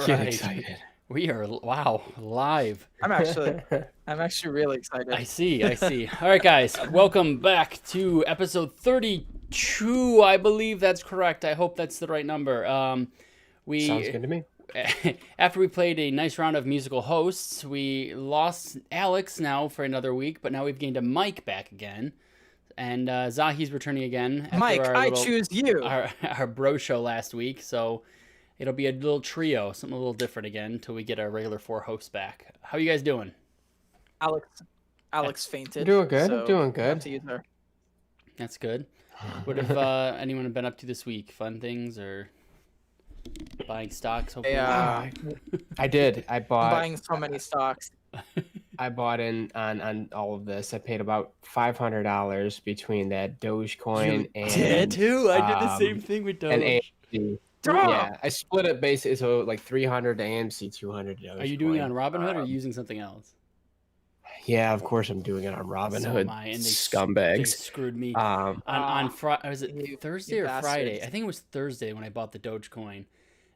Get right. excited. We are live. I'm actually, I'm actually really excited. I see. All right, guys, welcome back to episode 32. I believe that's correct. I hope that's the right number. Sounds We good to me. after we played a nice round of musical hosts, we lost Alex now for another week, but now we've gained a Mike back again, and Zahi's returning again after Mike, our I little choose you. our bro show last week. So it'll be a little trio, something a little different again until we get our regular four hosts back. How you guys doing? Alex fainted. Doing good, So doing we have good. to use her. That's good. What have anyone been up to this week? Fun things or buying stocks? Hopefully. Yeah. I did. I I'm bought. buying so many stocks. I bought in on all of this. I paid about $500 between that Dogecoin and too. I did the same um, thing with and Doge. AMC. Draw! Yeah, I split it basically so like 300 to AMC, 200 to Dogecoin. Are you doing it on Robinhood or are you using something else? Yeah, of course I'm doing it on So Robinhood. am I, and they Scumbags. screwed me. Um, On Friday, was it you Thursday or Friday? bastards. I think it was Thursday when I bought the Dogecoin,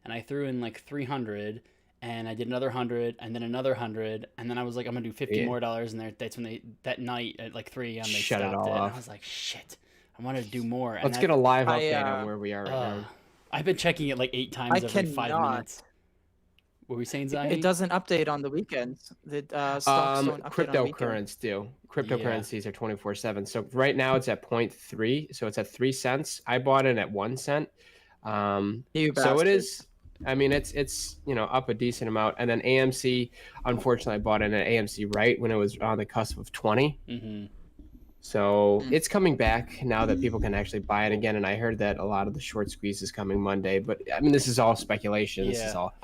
and I threw in like 300, and I did another 100, and then another 100, and then I was like, I'm gonna do 50 Yeah. more dollars, and that's when that night at like 3 a.m. they Shut it stopped all it. And off. I was like, shit, I wanted to do more. And let's get a live I, update on where we are right now. I've been checking it like 8 times I every 5 cannot. minutes. What were we saying, Zahi? It doesn't update on the weekends. The stocks don't update on the weekend. Cryptocurrencies do. Cryptocurrencies are 24/7. So right now it's at 0.3, so it's at 3 cents. I bought it at 1 cent. You So it bastards. is. I mean, it's up a decent amount. And then AMC, unfortunately, I bought in at AMC right when it was on the cusp of 20. Mm-hmm. So Mm. it's coming back now that people can actually buy it again. And I heard that a lot of the short squeeze is coming Monday. But I mean, this is all speculation. This is all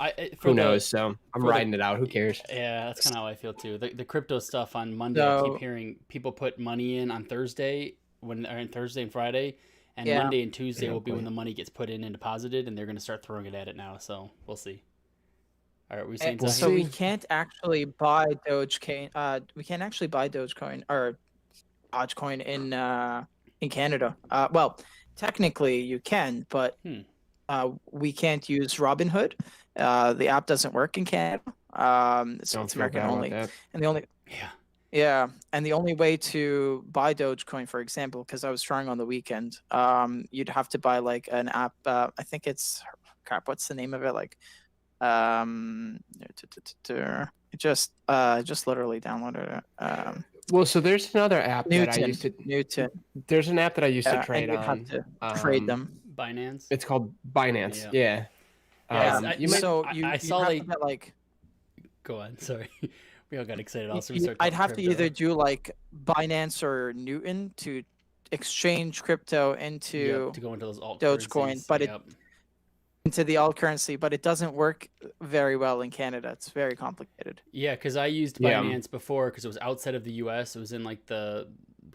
who knows. So I'm for the- riding it out. Who cares? Yeah, that's kind of how I feel too. The crypto stuff on Monday, I So- keep hearing people put money in on Thursday Thursday and Friday, and Yeah. Monday and Tuesday Yeah, will be when boy. the money gets put in and deposited, and they're going to start throwing it at it now. So we'll see. All right, we saying we'll Zahi? So we see. can't actually buy Dogecoin. We can't actually buy Dogecoin or Dogecoin in Canada. Well, technically you can, but we can't use Robinhood. The app doesn't work in Canada. It's Don't feel American bad about only, that. and the only Yeah. yeah, and the only way to buy Dogecoin, for example, because I was trying on the weekend, you'd have to buy like an app. I think it's crap. What's the name of it? Like, just literally downloaded it. Well, so there's another app that I Newton. used to. Newton. There's an app that I used to Yeah, trade and you'd on. have to trade them. Binance. It's called Binance. Yeah. Yeah. Yeah, You might, So I- you, I you'd saw have they- to get, like, Go on. Sorry, we all got excited. Also, we you- started I'd talking have to crypto. either do like Binance or Newton to exchange crypto into Yep, to go into those alt Dogecoin, currencies. but Yep. into the alt currency, but it doesn't work very well in Canada. It's very complicated. Yeah, because I used Yeah. Binance before because it was outside of the U.S. It was in like the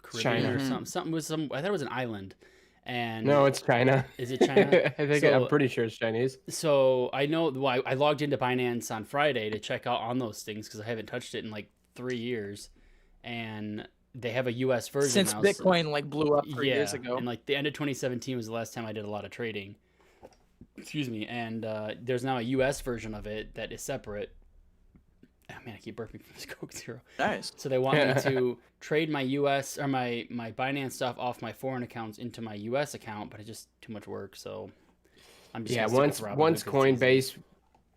Caribbean China. or Mhm. something. Something was some. I thought it was an island. And no, it's China. Is it China? I think So- I'm pretty sure it's Chinese. So I know. Well, I logged into Binance on Friday to check out on those things because I haven't touched it in like 3 years, and they have a U.S. version Since now. so- Bitcoin like blew up 3 years ago. and like the end of 2017 was the last time I did a lot of trading. Excuse me. And there's now a U.S. version of it that is separate. Oh man, I keep burping from this Coke Zero. Nice. So they want me to trade my U.S. or my Binance stuff off my foreign accounts into my U.S. account, but it's just too much work. So I'm just Yeah, gonna stick with Robinhood once 'cause it's easy. Coinbase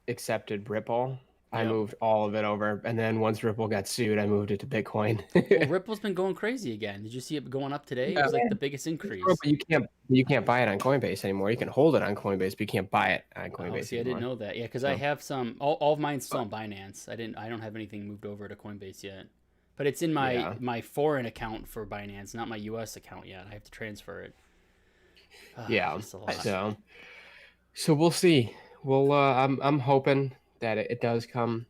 accepted Ripple, I Yep. moved all of it over, and then once Ripple got sued, I moved it to Bitcoin. Well, Ripple's been going crazy again. Did you see it going up today? It was like the biggest increase. But you can't buy it on Coinbase anymore. You can hold it on Coinbase, but you can't buy it on Coinbase Oh, see, I anymore. didn't know that. Yeah, because I So- have some. All of mine's still on Binance. I don't have anything moved over to Coinbase yet. But it's in my Yeah. my foreign account for Binance, not my U.S. account yet. I have to transfer it. Yeah. It's a lot. So we'll see. Well, I'm hoping that it does come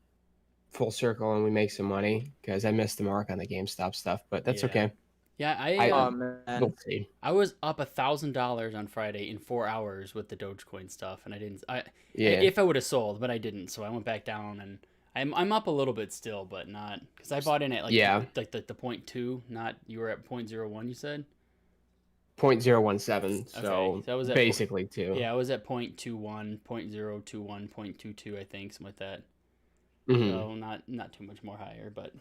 full circle and we make some money because I missed the mark on the GameStop stuff, but that's Yeah. okay. Yeah, Oh man. We'll see. I was up $1,000 on Friday in 4 hours with the Dogecoin stuff, and I didn't. Yeah. If I would have sold, but I didn't, so I went back down, and I'm up a little bit still, but not because I bought in at like Yeah. the 0.2, not you were at 0.01. You said. .017. So Okay, so I was at basically 2. Yeah, I was at 0.21, 0.021, 0.22, I think, something like that. Mhm. So not too much more higher, but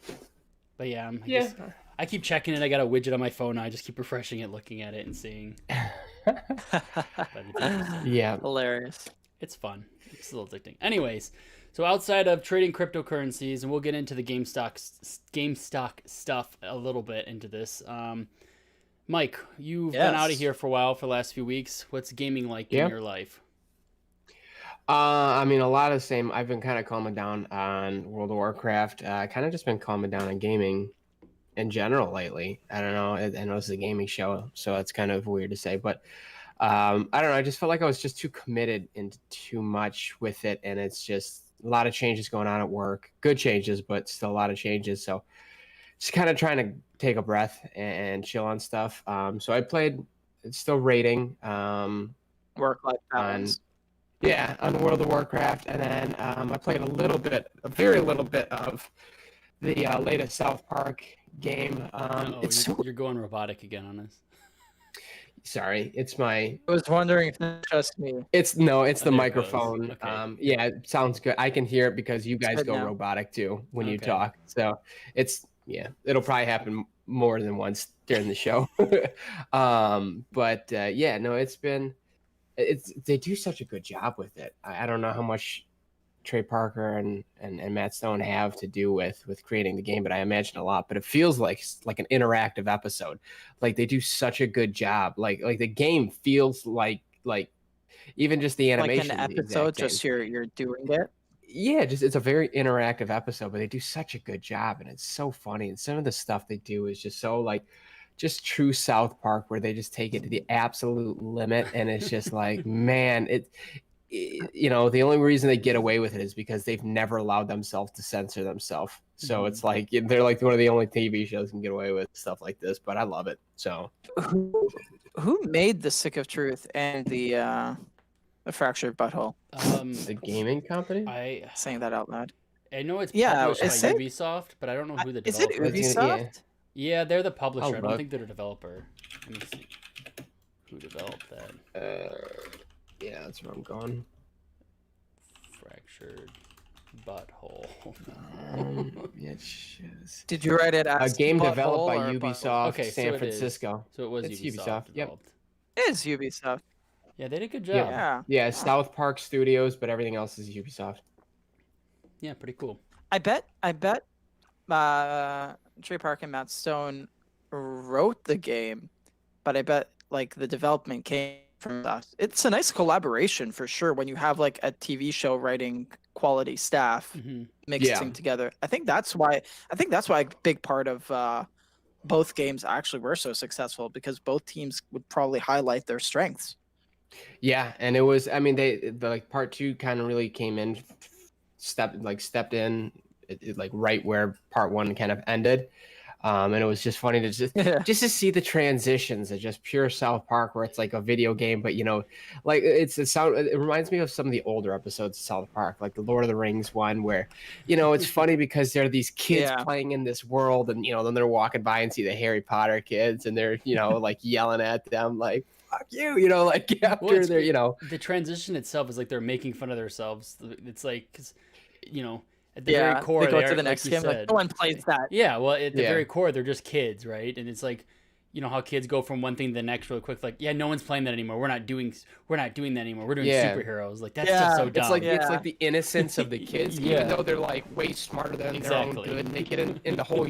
yeah, I Yeah. guess I keep checking it. I got a widget on my phone. I just keep refreshing it, looking at it, and seeing. But it's interesting. Yeah. Hilarious. It's fun. It's a little addicting. Anyways, so outside of trading cryptocurrencies, and we'll get into the GameStop stuff a little bit into this. Mike, you've been out of Yes. here for a while, for the last few weeks. What's gaming like Yeah. in your life? I mean, a lot of the same. I've been kind of calming down on World of Warcraft. Kind of just been calming down on gaming in general lately. I don't know. I know this is a gaming show, so it's kind of weird to say, but I don't know. I just felt like I was just too committed into too much with it, and it's just a lot of changes going on at work. Good changes, but still a lot of changes. So just kind of trying to take a breath and chill on stuff. So I played. It's still rating. Work-life balance. On World of Warcraft, and then I played a very little bit of the latest South Park game. You're going robotic again on us. Sorry, it's my. I was wondering if it's just me. It's the there it goes. microphone. Okay. Yeah, it sounds good. I can hear it because you guys good go now. robotic too when you Okay. talk. So it'll probably happen more than once during the show. They do such a good job with it. I don't know how much Trey Parker and Matt Stone have to do with creating the game, but I imagine a lot. But it feels like an interactive episode. Like they do such a good job. Like the game feels like even just the animation. Like an episode, just you're doing it. Yeah, just it's a very interactive episode, but they do such a good job, and it's so funny. And some of the stuff they do is just so just true South Park, where they just take it to the absolute limit, and it's just like, man, the only reason they get away with it is because they've never allowed themselves to censor themselves. So it's like they're like one of the only TV shows can get away with stuff like this. But I love it. So Who made the Sick of Truth and the Fractured Butthole? The gaming company. Saying that out loud. I know it's Yeah, published is by it- Ubisoft, but I don't know who the Is it developer is. Ubisoft? Yeah, they're the publisher. I don't look. think they're a developer. Let me see. Who developed that? Yeah, that's where I'm going. Fractured Butthole. Did you write it A as game Butthole developed by or Butthole? Ubisoft, Okay, so San it is. Francisco. So it was It's Ubisoft. Ubisoft, yep. Developed. It is Ubisoft. Yeah, they did a good job. Yeah. Yeah, South Park Studios, but everything else is Ubisoft. Yeah, pretty cool. I bet Trey Parker and Matt Stone wrote the game, but I bet like the development came from us. It's a nice collaboration for sure when you have like a TV show writing quality staff Hmm. mixing together. I think that's why a big part of both games actually were so successful, because both teams would probably highlight their strengths. Yeah, and it was. I mean, the part 2 kind of really came in, stepped in, like right where part 1 kind of ended, and it was just funny to just to see the transitions of just pure South Park, where it's like a video game, but like it reminds me of some of the older episodes of South Park, like the Lord of the Rings one, where it's funny because there are these kids playing in this world, and then they're walking by and see the Harry Potter kids, and they're like yelling at them like, fuck you, like after Well, they're the transition itself is like they're making fun of themselves. It's like, 'cause, at the very core, they go are, to the next like game you like said, no one plays that. Yeah, well, at the Yeah. very core, they're just kids, right? And it's like, how kids go from one thing to the next really quick. Like, yeah, no one's playing that anymore. We're not doing that anymore. We're doing Yeah. superheroes. Like that's just so dumb. It's like the innocence of the kids, even though they're like way smarter than their own Exactly. good, and they get in the whole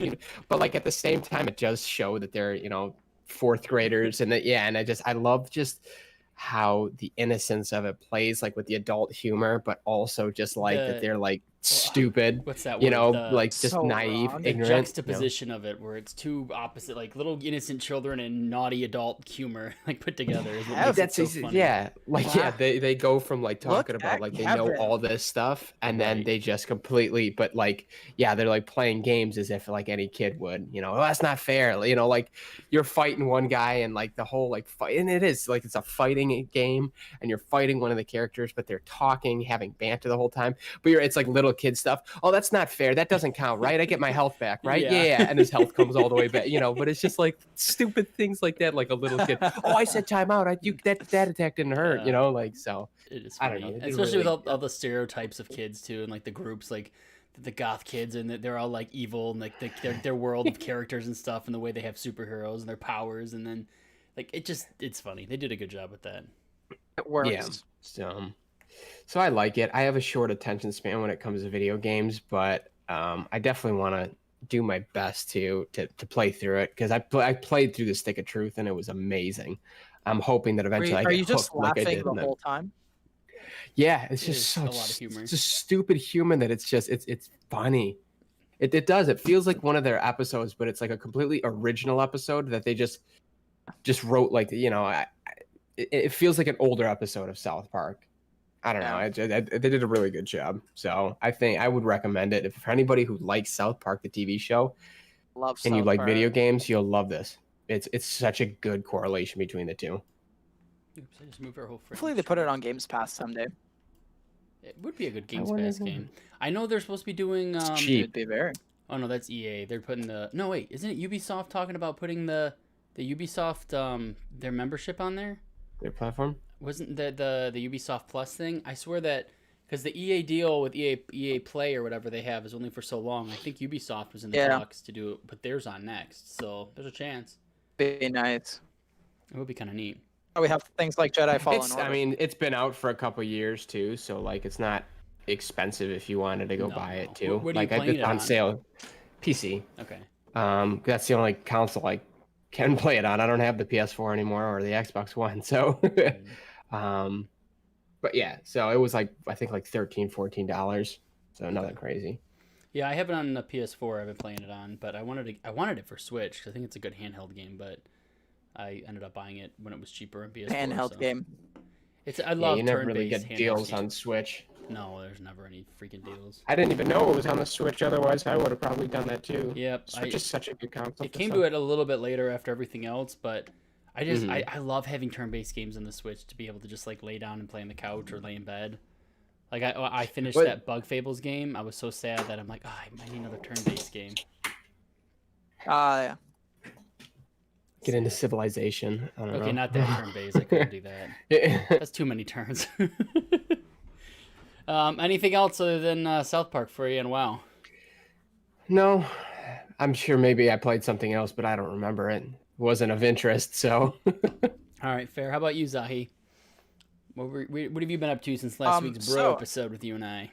but like at the same time, it does show that they're fourth graders, and I love just how the innocence of it plays like with the adult humor, but also just like that they're like stupid, what's that you word? know, The- like just So naive, wrong. the ignorant. you know. juxtaposition of it, where it's two opposite, like little innocent children and naughty adult humor, like put together. Is what makes That's it so funny. yeah, like Wow. yeah, they go from like talking Look about at like they know Kevin. all this stuff, and then Right. they just completely, but like yeah, they're like playing games as if like any kid would, oh, that's not fair, like you're fighting one guy and like the whole like fight, and it is like it's a fighting game, and you're fighting one of the characters, but they're talking, having banter the whole time, but it's like little little kid stuff. Oh, that's not fair. That doesn't count, right? I get my health back, right? Yeah. Yeah. And his health comes all the way back, but it's just like stupid things like that, like a little kid. Oh, I said timeout. That attack didn't hurt, like so. It is I funny, don't know. especially with all the stereotypes of kids too, and like the groups, like the goth kids, and they're all like evil, and like their world of characters and stuff, and the way they have superheroes and their powers, and then like it's funny. They did a good job with that. It works. Yeah. So I like it. I have a short attention span when it comes to video games, but I definitely want to do my best to play through it because I played through the Stick of Truth and it was amazing. I'm hoping that eventually I get you just hooked like I laughing did. the whole time? Yeah, it's It just is so a lot of humor. It's just stupid humor that it's funny. It does. It feels like one of their episodes, but it's like a completely original episode that they just wrote like it feels like an older episode of South Park. I don't know. They did a really good job. So I think I would recommend it. If for anybody who likes South Park, the TV show, and you like video games, you'll love this. It's such a good correlation between the two. Oops, I just moved our whole Hopefully they put it on Games Pass someday. It would be a good Games Pass game. I know they're supposed to be doing. Cheap. It'd be very. Oh no, that's EA. They're putting the. No wait, isn't it Ubisoft talking about putting the Ubisoft their membership on there? Their platform. Wasn't the Ubisoft Plus thing? I swear that because the EA deal with EA Play or whatever they have is only for so long. I think Ubisoft was in the talks to do it, put theirs on next. So there's a chance. Be nice. It would be kind of neat. Oh, we have things like Jedi Fallen Order. I mean, it's been out for a couple years too, so like it's not expensive if you wanted to go buy it too. What are you like playing it on on? sale, PC. Okay. That's the only console I can play it on. I don't have the PS4 anymore or the Xbox One, so. But yeah, so it was like I think like $13-14, so nothing crazy. Yeah, I have it on the PS4. I've been playing it on, but I wanted it for Switch. 'Cause I think it's a good handheld game, but I ended up buying it when it was cheaper on PS4. Handheld game. I love you never turn-based really get handheld deals games. on Switch. No, there's never any freaking deals. I didn't even know it was on the Switch. Otherwise, I would have probably done that too. Yep. Switch is such a good console. It came to it a little bit later after everything else, but I just Mhm. I love having turn-based games on the Switch to be able to just like lay down and play on the couch or lay in bed. Like I finished that Bug Fables game. I was so sad that I'm like, I need another turn-based game. Yeah. Get into Civilization. I don't know. Okay, not that turn-based. I couldn't do that. That's too many turns. Anything else other than South Park for you and WoW? No, I'm sure maybe I played something else, but I don't remember it. It wasn't of interest, so. All right, fair. How about you, Zahi? What have you been up to since last week's bro episode with you and I?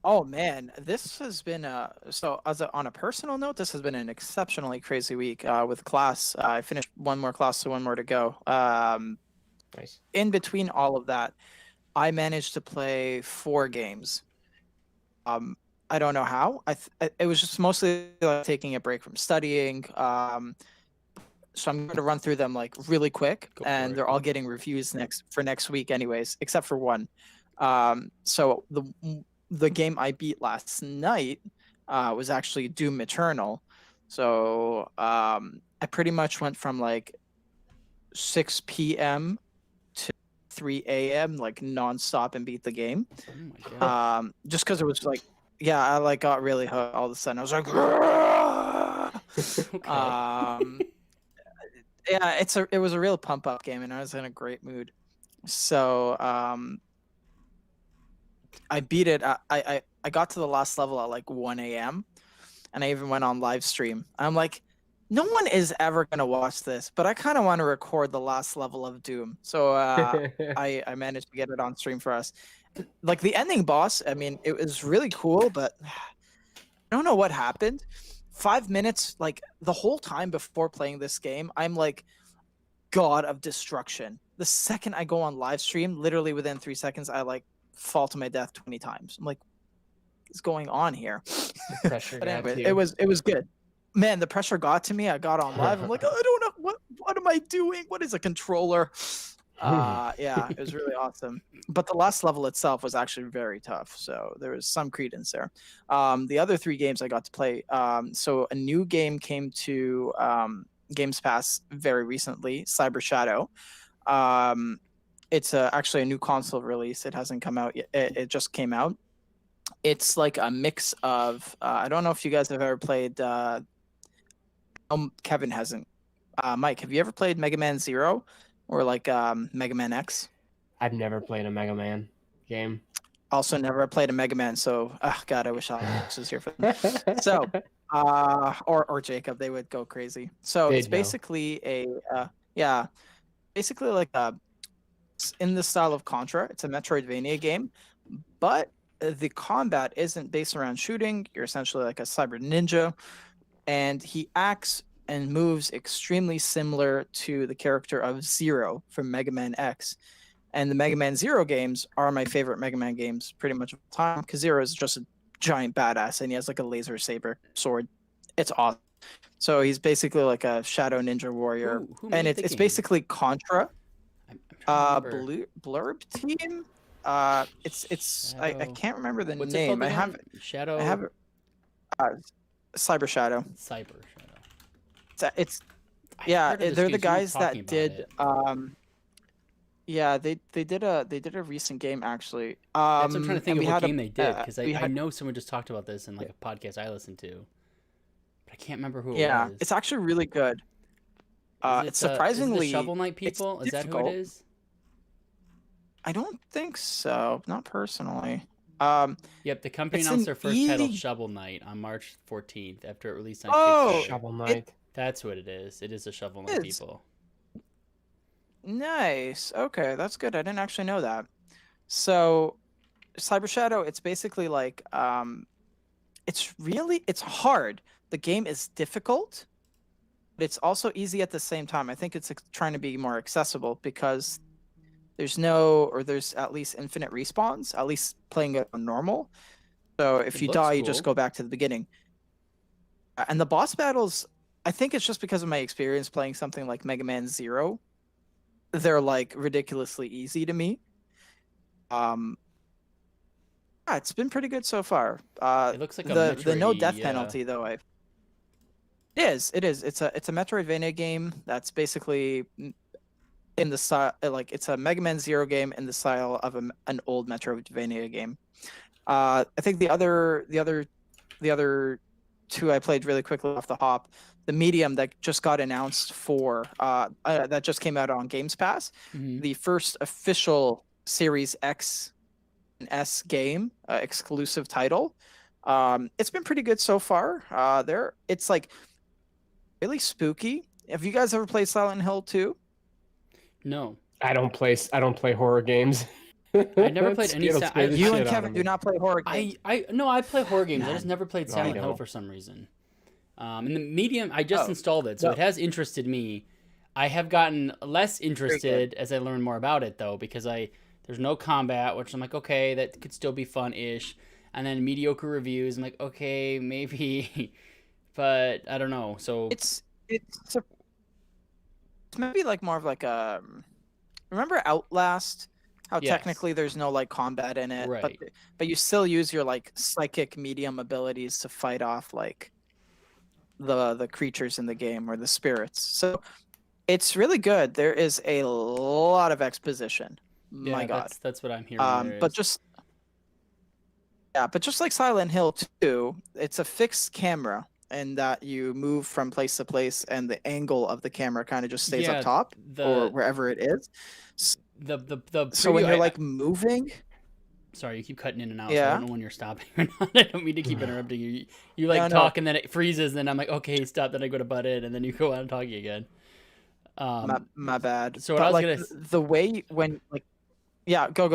Oh man, this has been on a personal note, this has been an exceptionally crazy week with class. I finished one more class, so one more to go. Nice. In between all of that, I managed to play 4 games. I don't know how. It was just mostly like taking a break from studying. So I'm going to run through them like really quick, and they're all getting reviews next week, anyways, except for one. So the game I beat last night was actually Doom Eternal. So I pretty much went from like 6 p.m. to 3 a.m. like nonstop and beat the game. Oh my God. Just because it was like, yeah, I like got really hooked all of a sudden. I was like, Okay. yeah, it was a real pump up game, and I was in a great mood. So I beat it. I got to the last level at like 1 a.m. and I even went on live stream. I'm like, no one is ever gonna watch this, but I kind of want to record the last level of Doom. So I managed to get it on stream for us. Like the ending boss, I mean, it was really cool, but I don't know what happened. 5 minutes, like the whole time before playing this game, I'm like God of Destruction. The second I go on live stream, literally within 3 seconds, I like fall to my death 20 times. I'm like, what's going on here? Pressure But got anyway, to you. it was good. Man, the pressure got to me. I got on live. I'm like, I don't know what am I doing? What is a controller? Yeah, it was really awesome. But the last level itself was actually very tough, so there was some credence there. The other 3 games I got to play. So a new game came to Games Pass very recently, Cyber Shadow. it's actually a new console release. It hasn't come out yet. It just came out. It's like a mix of I don't know if you guys have ever played. Kevin hasn't. Mike, have you ever played Mega Man Zero or like Mega Man X? I've never played a Mega Man game. Also, never played a Mega Man. So, God, I wish Alex was here for them. So, or Jacob, they would go crazy. So They'd it's know. basically basically like in the style of Contra. It's a Metroidvania game, but the combat isn't based around shooting. You're essentially like a cyber ninja, and he acts and moves extremely similar to the character of Zero from Mega Man X. And the Mega Man Zero games are my favorite Mega Man games pretty much of the time, because Zero is just a giant badass and he has like a laser saber sword. It's awesome. So he's basically like a shadow ninja warrior. Who made And the it's game? basically Contra. I'm trying to remember. Blurb team. It's I Shadow. can't remember the What's it name. called I again? Shadow. have Cyber Shadow. Cyber Shadow. It's I've yeah, heard of this they're game, the someone guys talking that about did it. yeah, they did a recent game actually. That's what I'm trying to think and of we what had game they did, because we I had- know someone just talked about this in like a podcast I listened to, but I can't remember who it yeah, was. it's actually really good. Is It's is it surprisingly the Shovel Knight it's people. Is that who difficult. it is? I don't think so, not personally. Yep, the company It's announced an their first title, easy- Shovel Knight, on March 14th after it released on Oh! Kickstarter. Shovel Knight. That's what it is. It is the Shovel Knight is. people. Nice. Okay, that's good. I didn't actually know that. So, Cyber Shadow, it's basically like it's hard. The game is difficult, but it's also easy at the same time. I think it's trying to be more accessible because there's at least infinite respawns, at least playing it on normal. So if It you looks die, you just cool. go back to the beginning. And the boss battles, I think it's just because of my experience playing something like Mega Man Zero. They're like ridiculously easy to me. Yeah, it's been pretty good so far. It looks like a the no Metroid-y, death penalty though. It is. It's a Metroidvania game that's basically in the style, like it's a Mega Man Zero game in the style of an old Metroidvania game. I think the other two I played really quickly off the hop. The Medium that just got announced for that just came out on Games Pass. Mhm. The first official Series X and S game exclusive title. It's been pretty good so far. It's like really spooky. Have you guys ever played Silent Hill 2? No, I don't play horror games. I never played any It'll sa- scare I- the You shit and out of Kevin me. do not play horror games. I play horror games. I just Nah. never played No, I Silent Hill don't. for some reason. And the Medium, I just Oh, installed it, so no. it has interested me. I have gotten less interested as I learn more about it, though, because there's no combat, which I'm like, okay, that could still be fun-ish. And then mediocre reviews, I'm like, okay, maybe, but I don't know. So It's maybe like more of like a remember Outlast? How Yes. technically there's no like combat in it, Right. but you still use your like psychic medium abilities to fight off like the creatures in the game or the spirits. So it's really good. There is a lot of exposition. yeah, My God. that's what I'm hearing. there But is. just like Silent Hill 2, it's a fixed camera and that you move from place to place and the angle of the camera kind of just stays Yeah, up top or the wherever it is. the So when preview, you're like moving, sorry, you keep cutting in and out. So I Yeah. don't know when you're stopping or not. I don't mean to keep interrupting you. You like No, no. talk and then it freezes, and then I'm like, okay, stop. Then I go to butt in, and then you go on talking again. my bad. so what But, I was like, gonna the way when like, yeah, go.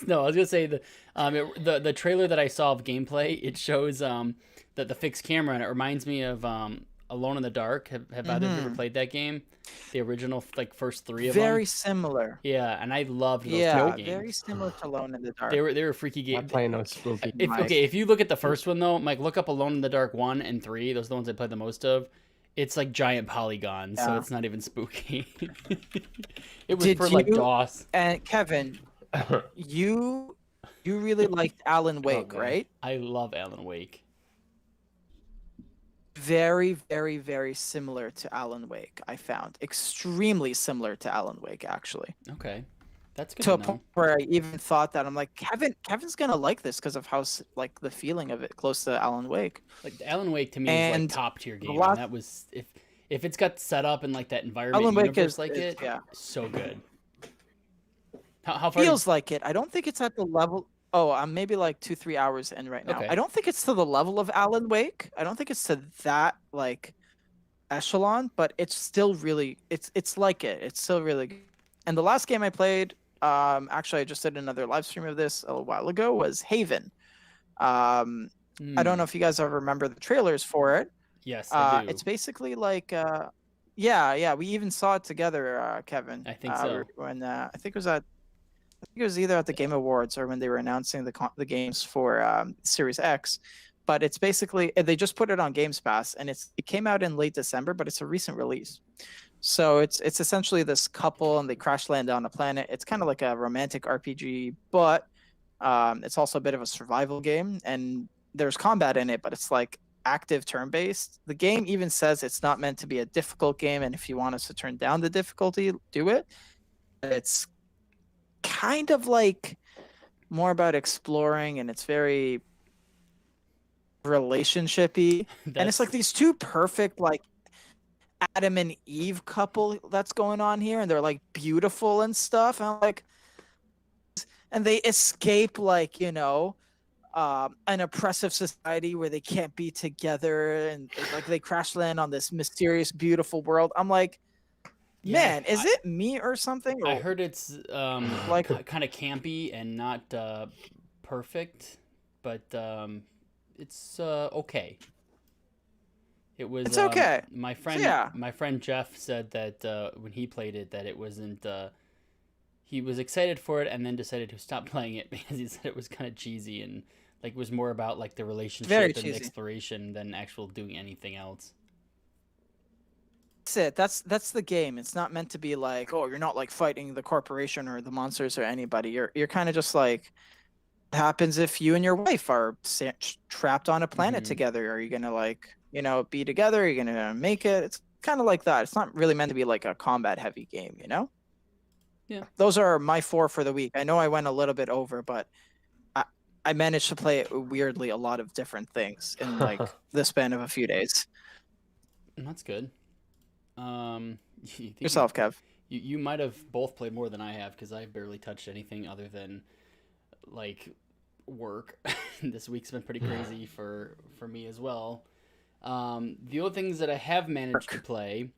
no, I was gonna say the trailer that I saw of gameplay. It shows that the fixed camera, and it reminds me of Alone in the Dark. Have either of you ever Mhm. played that game? The original like first three of them. Very similar. Yeah, and I loved those Yeah, type of games. very similar to Alone in the Dark. They were freaky I'm games. playing those spooky. Nice. If you look at the first one though, Mike, look up Alone in the Dark 1 and 3. Those are the ones I played the most of. It's like giant polygons, so Yeah. it's not even spooky. It was Did for like you- DOS. And Kevin, you really liked Alan Wake, God. right? I love Alan Wake. Very, very, very similar to Alan Wake. I found extremely similar to Alan Wake, actually. Okay, That's good to to a know. point where I even thought that I'm like, Kevin's gonna like this because of how like the feeling of it, close to Alan Wake. Like Alan Wake to me is like And top tier the game, last and that was if it's got set up in like that environment Alan and Wake universe is, like it, yeah, so good. How far? feels like it. I don't think it's at the level. Oh, I'm maybe like 2-3 hours in right now. Okay. I don't think it's to the level of Alan Wake. I don't think it's to that like echelon, but it's still really it's like it. It's still really good. And the last game I played, actually I just did another live stream of this a little while ago, was Haven. I don't know if you guys ever remember the trailers for it. Yes, I do. It's basically like yeah, we even saw it together, Kevin. I think so. When I think it was either at the Game Awards or when they were announcing the games for Series X. But it's basically they just put it on Games Pass, and it came out in late December, but it's a recent release. So it's essentially this couple, and they crash land on a planet. It's kind of like a romantic RPG, but it's also a bit of a survival game, and there's combat in it, but it's like active turn-based. The game even says it's not meant to be a difficult game, and if you want us to turn down the difficulty, do it. It's kind of like more about exploring, and it's very relationshipy. And it's like these two perfect like Adam and Eve couple that's going on here, and they're like beautiful and stuff, and I'm like, and they escape like, you know, an oppressive society where they can't be together, and like they crash land on this mysterious beautiful world. I'm like, man, is it me or something? Or, I heard it's like kind of campy and not perfect, but it's okay. It was. It's okay. My friend, Yeah. my friend Jeff said that when he played it, that it wasn't. He was excited for it and then decided to stop playing it because he said it was kind of cheesy and like was more about like the relationship Very and cheesy. exploration than actual doing anything else. That's it. That's the game. It's not meant to be like, oh, you're not like fighting the corporation or the monsters or anybody. You're kind of just like, what happens if you and your wife are trapped on a planet Mhm. together? Are you gonna like, you know, be together? Are you gonna make it? It's kind of like that. It's not really meant to be like a combat heavy game, you know? Yeah. Those are my 4 for the week. I know I went a little bit over, but I managed to play weirdly a lot of different things in like the span of a few days. That's good. You think Yourself, Kev. You might have both played more than I have because I've barely touched anything other than like work. This week's been pretty crazy for me as well. The other things that I have managed to play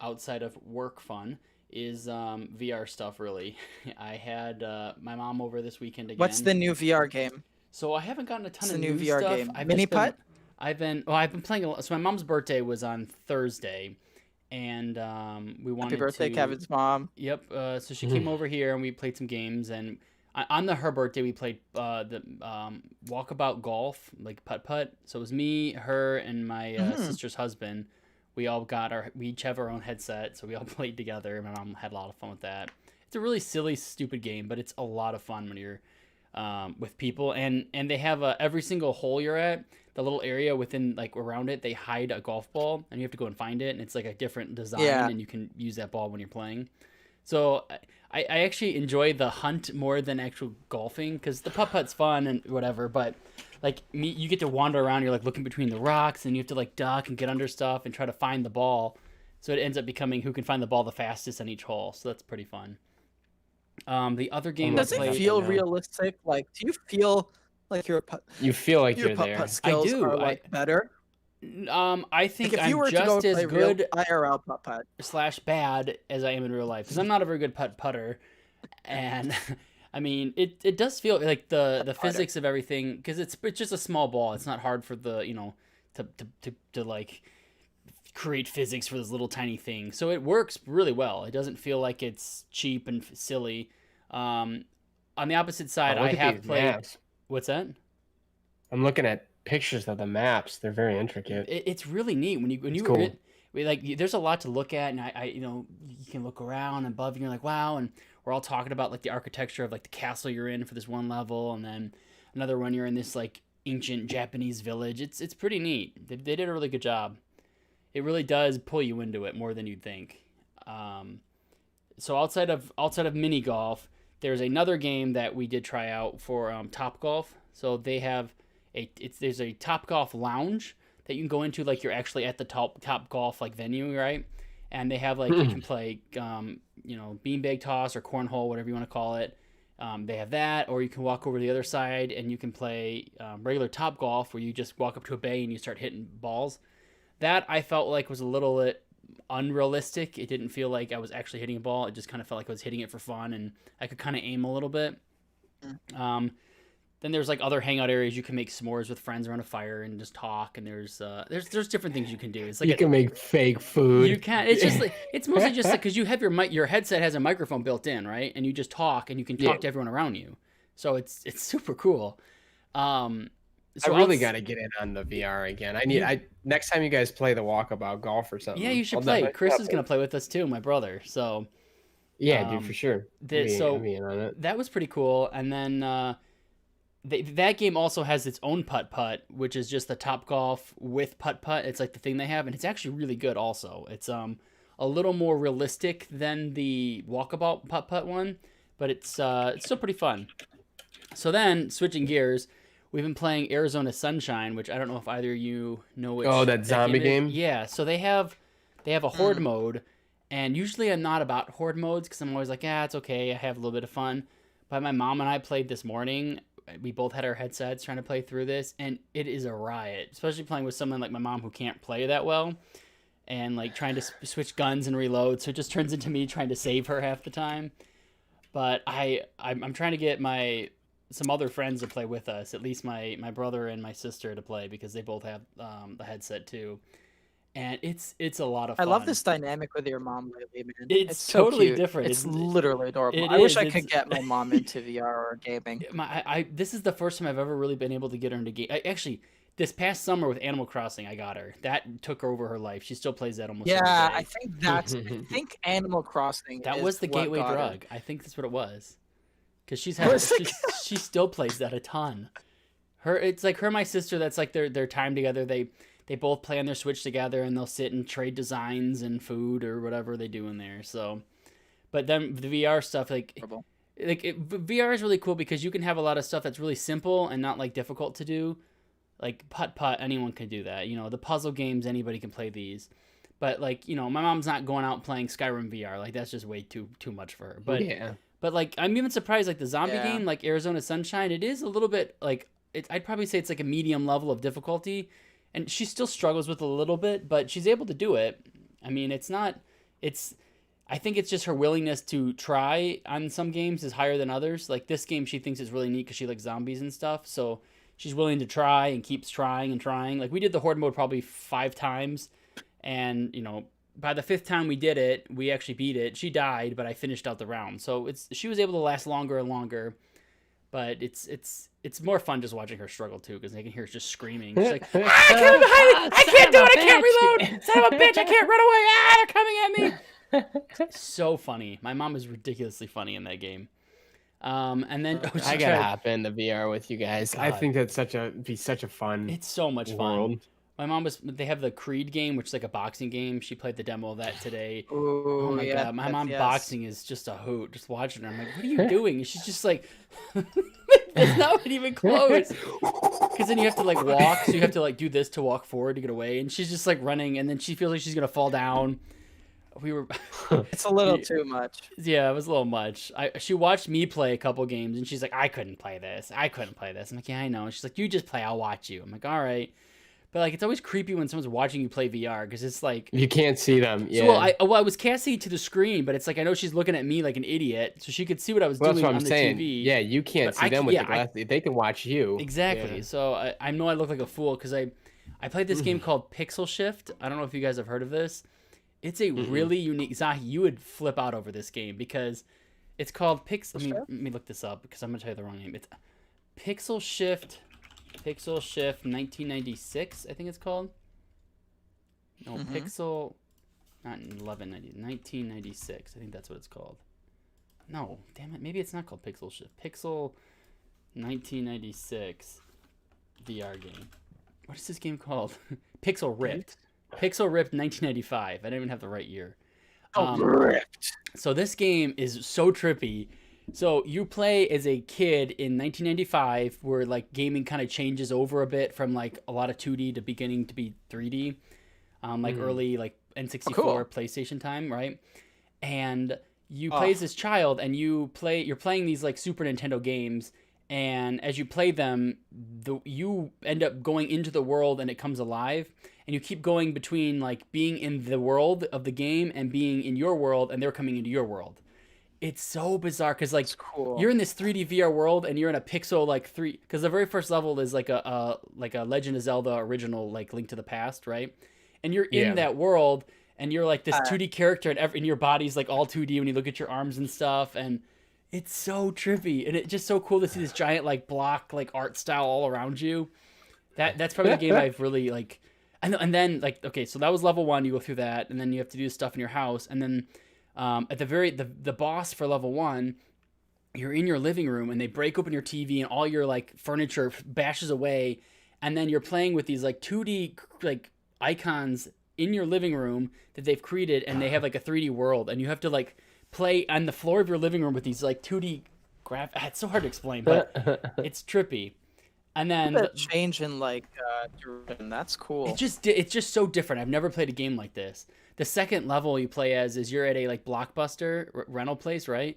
outside of work fun is VR stuff. Really, I had my mom over this weekend again. What's the new VR game? So I haven't gotten a ton What's of the new new VR stuff. game? I've Mini just been- Putt? I've been playing a lot. So my mom's birthday was on Thursday, and we wanted Happy birthday, to. Kevin's mom. Yep. So she came over here and we played some games, and on her birthday we played the Walkabout Golf, like putt putt. So it was me, her, and my sister's husband. We each have our own headset, so we all played together. My mom had a lot of fun with that. It's a really silly, stupid game, but it's a lot of fun when you're with people, and they have every single hole you're at, the little area within like around it, they hide a golf ball, and you have to go and find it, and it's like a different design, and you can use that ball when you're playing. So I actually enjoy the hunt more than actual golfing because the putt putt's fun and whatever, but like you get to wander around, you're like looking between the rocks, and you have to like duck and get under stuff and try to find the ball. So it ends up becoming who can find the ball the fastest on each hole. So that's pretty fun. The other game Does I it played, feel realistic? Like, do you feel like your You feel like your you're putt there. putt skills do. are like better? I think Like if you I'm were to go just as play good real IRL putt putt. / bad as I am in real life because I'm not a very good putter, and I mean it does feel like the physics of everything because it's just a small ball. It's not hard for the to like create physics for this little tiny thing, so it works really well. It doesn't feel like it's cheap and silly. On the opposite side, I have played. Maps. What's that? I'm looking at pictures of the maps. They're very intricate. It's really neat when you cool. There's a lot to look at, and I you can look around above and you're like, wow, and we're all talking about like the architecture of like the castle you're in for this one level, and then another one you're in this like ancient Japanese village. It's pretty neat. They did a really good job. It really does pull you into it more than you'd think. So outside of mini golf, there's another game that we did try out for Top Golf. So they have there's a Top Golf lounge that you can go into, like you're actually at the Top Golf like venue, right? And they have like you can play beanbag toss or cornhole, whatever you want to call it. They have that, or you can walk over to the other side and you can play regular Top Golf, where you just walk up to a bay and you start hitting balls. That I felt like was a little bit unrealistic. It didn't feel like I was actually hitting a ball. It just kind of felt like I was hitting it for fun, and I could kind of aim a little bit. Then there's like other hangout areas. You can make s'mores with friends around a fire and just talk. And there's different things you can do. It's like you can make fake food. You can. It's just like, it's mostly just because you have your headset has a microphone built in, right? And you just talk, and you can talk to everyone around you. So it's super cool. So I really got to get in on the VR again. Next time you guys play the Walkabout Golf or something. Yeah, you should play. Chris is gonna play with us too, my brother. So yeah, dude, for sure. That was pretty cool. And then that game also has its own putt-putt, which is just the Top Golf with putt-putt. It's like the thing they have, and it's actually really good also. It's a little more realistic than the Walkabout putt-putt one, but it's still pretty fun. So then, switching gears, we've been playing Arizona Sunshine, which I don't know if either of you know which. Oh, that zombie game? Yeah, so they have a horde mode, and usually I'm not about horde modes because I'm always like, it's okay, I have a little bit of fun. But my mom and I played this morning. We both had our headsets trying to play through this, and it is a riot, especially playing with someone like my mom who can't play that well, and like trying to switch guns and reload. So it just turns into me trying to save her half the time. But I'm trying to get some other friends to play with us, at least my brother and my sister to play, because they both have the headset too. And it's a lot of fun. I love this dynamic with your mom lately, man. It's so totally cute. different. It's literally adorable. I wish I could get my mom into VR or gaming. This is the first time I've ever really been able to get her into game. Actually, this past summer with Animal Crossing, I got her. That took over her life. She still plays that almost every day. I think Animal Crossing. That was the gateway drug. I think that's what it was. Because she still plays that a ton. It's like her and my sister. That's like their time together. They both play on their Switch together, and they'll sit and trade designs and food or whatever they do in there. So, but then the VR stuff, VR is really cool because you can have a lot of stuff that's really simple and not like difficult to do. Like putt-putt, anyone can do that. The puzzle games, anybody can play these. But like, my mom's not going out playing Skyrim VR. Like that's just way too much for her. But yeah. But like, I'm even surprised, like the zombie game, like Arizona Sunshine, it is a little bit like I'd probably say it's like a medium level of difficulty. And she still struggles with a little bit, but she's able to do it. I mean, I think it's just her willingness to try on some games is higher than others. Like this game, she thinks is really neat because she likes zombies and stuff. So she's willing to try and keeps trying and trying. Like we did the horde mode probably 5 times. And, by the 5th time we did it, we actually beat it. She died, but I finished out the round. So she was able to last longer and longer. But it's more fun just watching her struggle too, because I can hear her just screaming. She's like, I can't do it! I can't reload! Son of a bitch! I can't run away! They're coming at me! So funny. My mom is ridiculously funny in that game. And then I gotta hop in the VR with you guys. God. I think that's be such a fun. It's so much fun. My mom they have the Creed game, which is like a boxing game. She played the demo of that today. Ooh, oh my God. My mom boxing is just a hoot. Just watching her. I'm like, what are you doing? And she's just like, it's not even close. Because then you have to like walk. So you have to like do this to walk forward to get away. And she's just like running. And then she feels like she's going to fall down. It's a little too much. Yeah, it was a little much. She watched me play a couple games. And she's like, I couldn't play this. I'm like, yeah, I know. And she's like, you just play. I'll watch you. I'm like, all right. But like, it's always creepy when someone's watching you play VR because it's like you can't see them. Yeah. So I was casting it to the screen, but it's like I know she's looking at me like an idiot, so she could see what I was doing that's what on I'm the saying. TV. Yeah, you can't see them with the glasses. They can watch you. Exactly. Yeah. So I know I look like a fool because I played this game called Pixel Shift. I don't know if you guys have heard of this. It's a really unique. Zahi, you would flip out over this game because it's called Pixel. Let me look this up because I'm gonna tell you the wrong name. It's Pixel Shift 1996, I think it's called. No, Pixel, not 1996. I think that's what it's called. No, damn it. Maybe it's not called Pixel Shift. Pixel 1996 VR game. What is this game called? Pixel Ripped. Pixel Ripped 1995. I didn't even have the right year. Ripped. So this game is so trippy So you play as a kid in 1995, where like gaming kind of changes over a bit from like a lot of 2D to beginning to be 3D, like early like N64 cool. PlayStation time, right? And you Oh. play as this child, and you're playing these like Super Nintendo games, and as you play them, you end up going into the world, and it comes alive, and you keep going between like being in the world of the game and being in your world, and they're coming into your world. It's so bizarre because like It's cool. you're in this 3D VR world, and you're in a pixel like three, because the very first level is like a Legend of Zelda original, like Link to the Past, right? And you're in Yeah. that world, and you're like this 2D character, and your body's like all 2D when you look at your arms and stuff, and it's so trippy, and it's just so cool to see this giant like block like art style all around you. That's probably the game I've really like. And then like, okay, so that was level 1. You go through that, and then you have to do stuff in your house, and then at the boss for level 1, you're in your living room, and they break open your TV, and all your like furniture bashes away, and then you're playing with these like 2D like icons in your living room that they've created, and they have like a 3D world, and you have to like play on the floor of your living room with these like 2D It's so hard to explain, but it's trippy. And then That change in like direction. That's cool. it's just so different. I've never played a game like this. The second level you play as is you're at a like Blockbuster rental place, right?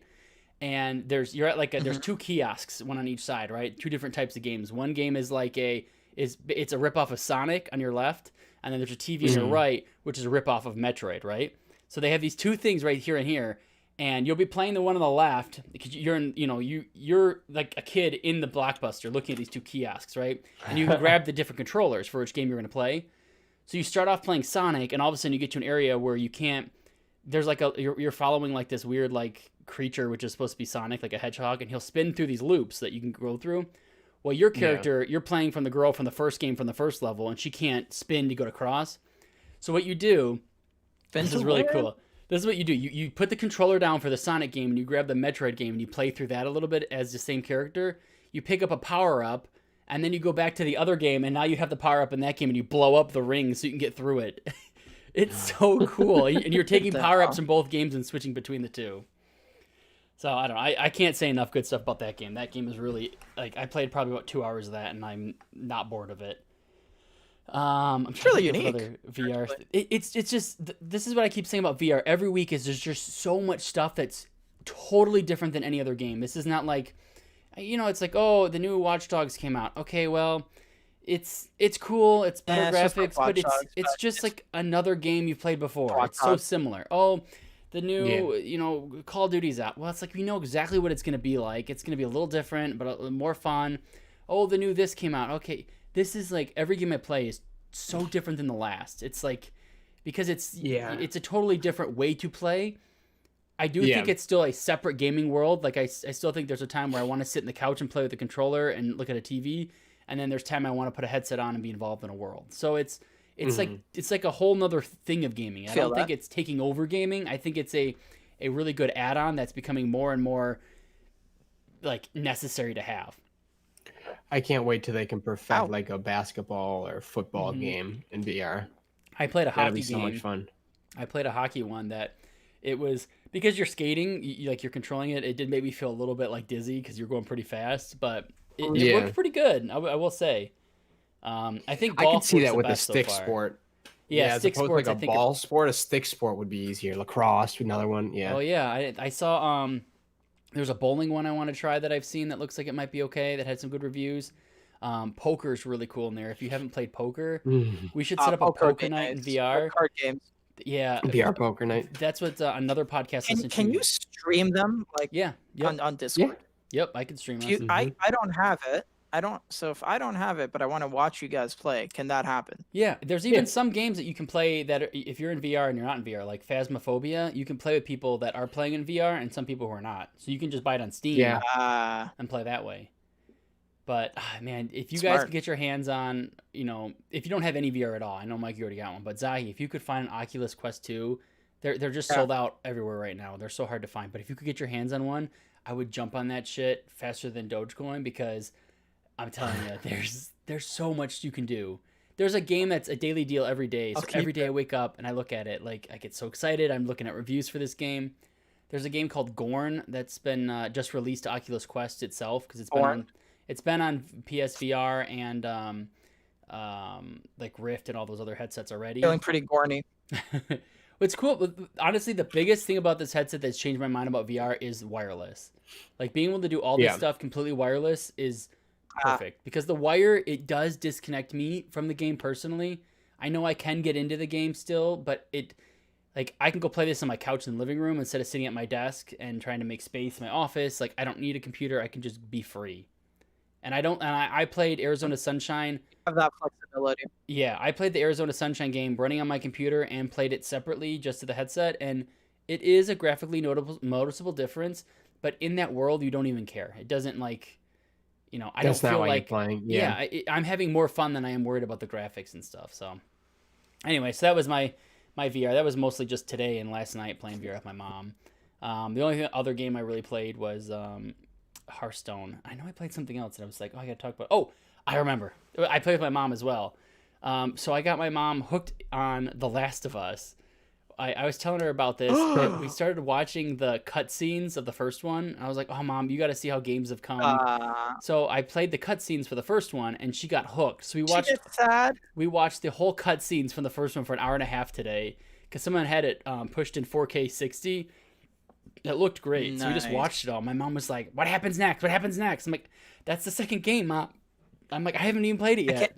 And you're at like there's 2 kiosks, one on each side, right? 2 different types of games. One game is like it's a ripoff of Sonic on your left, and then there's a TV on your right, which is a ripoff of Metroid, right? So they have these 2 things right here and here, and you'll be playing the one on the left because you're like a kid in the Blockbuster looking at these 2 kiosks, right? And you can grab the different controllers for which game you're going to play. So you start off playing Sonic, and all of a sudden you get to an area where you can't. There's like you're following like this weird like creature, which is supposed to be Sonic, like a hedgehog, and he'll spin through these loops that you can go through. Well, your character, you're playing from the girl from the first game from the first level, and she can't spin to go to cross. So what you do, this is really cool. This is what you do. You put the controller down for the Sonic game, and you grab the Metroid game, and you play through that a little bit as the same character. You pick up a power-up, and then you go back to the other game, and now you have the power-up in that game, and you blow up the ring so you can get through it. It's so cool. And you're taking power-ups in both games and switching between the 2. So I don't know. I can't say enough good stuff about that game. That game is really like I played probably about 2 hours of that, and I'm not bored of it. I'm It's really trying to think of unique, other VR. actually. It's just this is what I keep saying about VR. Every week is there's just so much stuff that's totally different than any other game. This is not like, it's like, oh, the new Watch Dogs came out. Okay, well, it's cool. It's better Yeah, it's just like graphics, but Watch Dogs, it's but just it's- like another game you've played before. Watch It's so Dogs. similar. Oh, the new, Call of Duty's out. Well, it's like we know exactly what it's going to be like. It's going to be a little different, but more fun. Oh, the new this came out. Okay, this is like every game I play is so different than the last. It's like because it's a totally different way to play. I do think it's still a separate gaming world. Like I still think there's a time where I want to sit in the couch and play with the controller and look at a TV, and then there's time I want to put a headset on and be involved in a world. So it's like a whole nother thing of gaming. I don't think it's taking over gaming. I think it's a really good add-on that's becoming more and more like necessary to have. I can't wait till they can perfect like a basketball or football game in VR. I played a That'll hockey be so game. much fun. I played a hockey one that it was because you're skating, like you're controlling it. It did make me feel a little bit like dizzy because you're going pretty fast, but it worked pretty good. I will say. I think golf I could see works that the with the best so stick far. sport. Yeah, as stick opposed sports. to I like a think ball sport, a stick sport would be easier. Lacrosse, another one. Yeah. Oh yeah, I saw there's a bowling one I want to try that I've seen that looks like it might be okay. That had some good reviews. Poker's really cool in there. If you haven't played poker, we should set up a poker night in VR. Card games. Yeah, VR poker night. That's what another podcast. Can you stream them like Yeah. Yep. on Discord? Yep. I can stream If us. I don't have it. So if I don't have it, but I want to watch you guys play, can that happen? Yeah, there's even some games that you can play that if you're in VR and you're not in VR, like Phasmophobia, you can play with people that are playing in VR and some people who are not. So you can just buy it on Steam and play that way. But man, if you guys Smart. could get your hands on, if you don't have any VR at all, I know Mike, you already got one, but Zahi, if you could find an Oculus Quest 2, they're just sold out everywhere right now. They're so hard to find. But if you could get your hands on one, I would jump on that shit faster than Dogecoin because I'm telling you, there's so much you can do. There's a game that's a daily deal every day. So every day I wake up and I look at it, like I get so excited. I'm looking at reviews for this game. There's a game called Gorn that's been just released to Oculus Quest itself because Gorn? it's been on PSVR and like Rift and all those other headsets already. Feeling pretty gorny. What's cool, honestly, the biggest thing about this headset that's changed my mind about VR is wireless. Like being able to do all this stuff completely wireless is perfect because the wire, it does disconnect me from the game personally. I know I can get into the game still, but like I can go play this on my couch in the living room instead of sitting at my desk and trying to make space in my office. Like I don't need a computer. I can just be free. And I played Arizona Sunshine. Have that flexibility. Yeah, I played the Arizona Sunshine game running on my computer and played it separately just to the headset, and it is a graphically noticeable difference, but in that world you don't even care. It doesn't like, I don't feel like playing. Yeah, I'm having more fun than I am worried about the graphics and stuff. So anyway, so that was my VR. That was mostly just today and last night playing VR with my mom. The only other game I really played was Hearthstone. I know I played something else and I was like, oh, I gotta talk about. Oh, I remember. I played with my mom as well. So I got my mom hooked on The Last of Us. I was telling her about this. But we started watching the cutscenes of the first one. I was like, oh, Mom, you got to see how games have come. So I played the cutscenes for the first one, and she got hooked. So we watched the whole cutscenes from the first one for an hour and a half today because someone had it pushed in 4K 60. It looked great. Nice. So we just watched it all. My mom was like, what happens next? What happens next? I'm like, that's the second game, Mom. I'm like, I haven't even played it yet.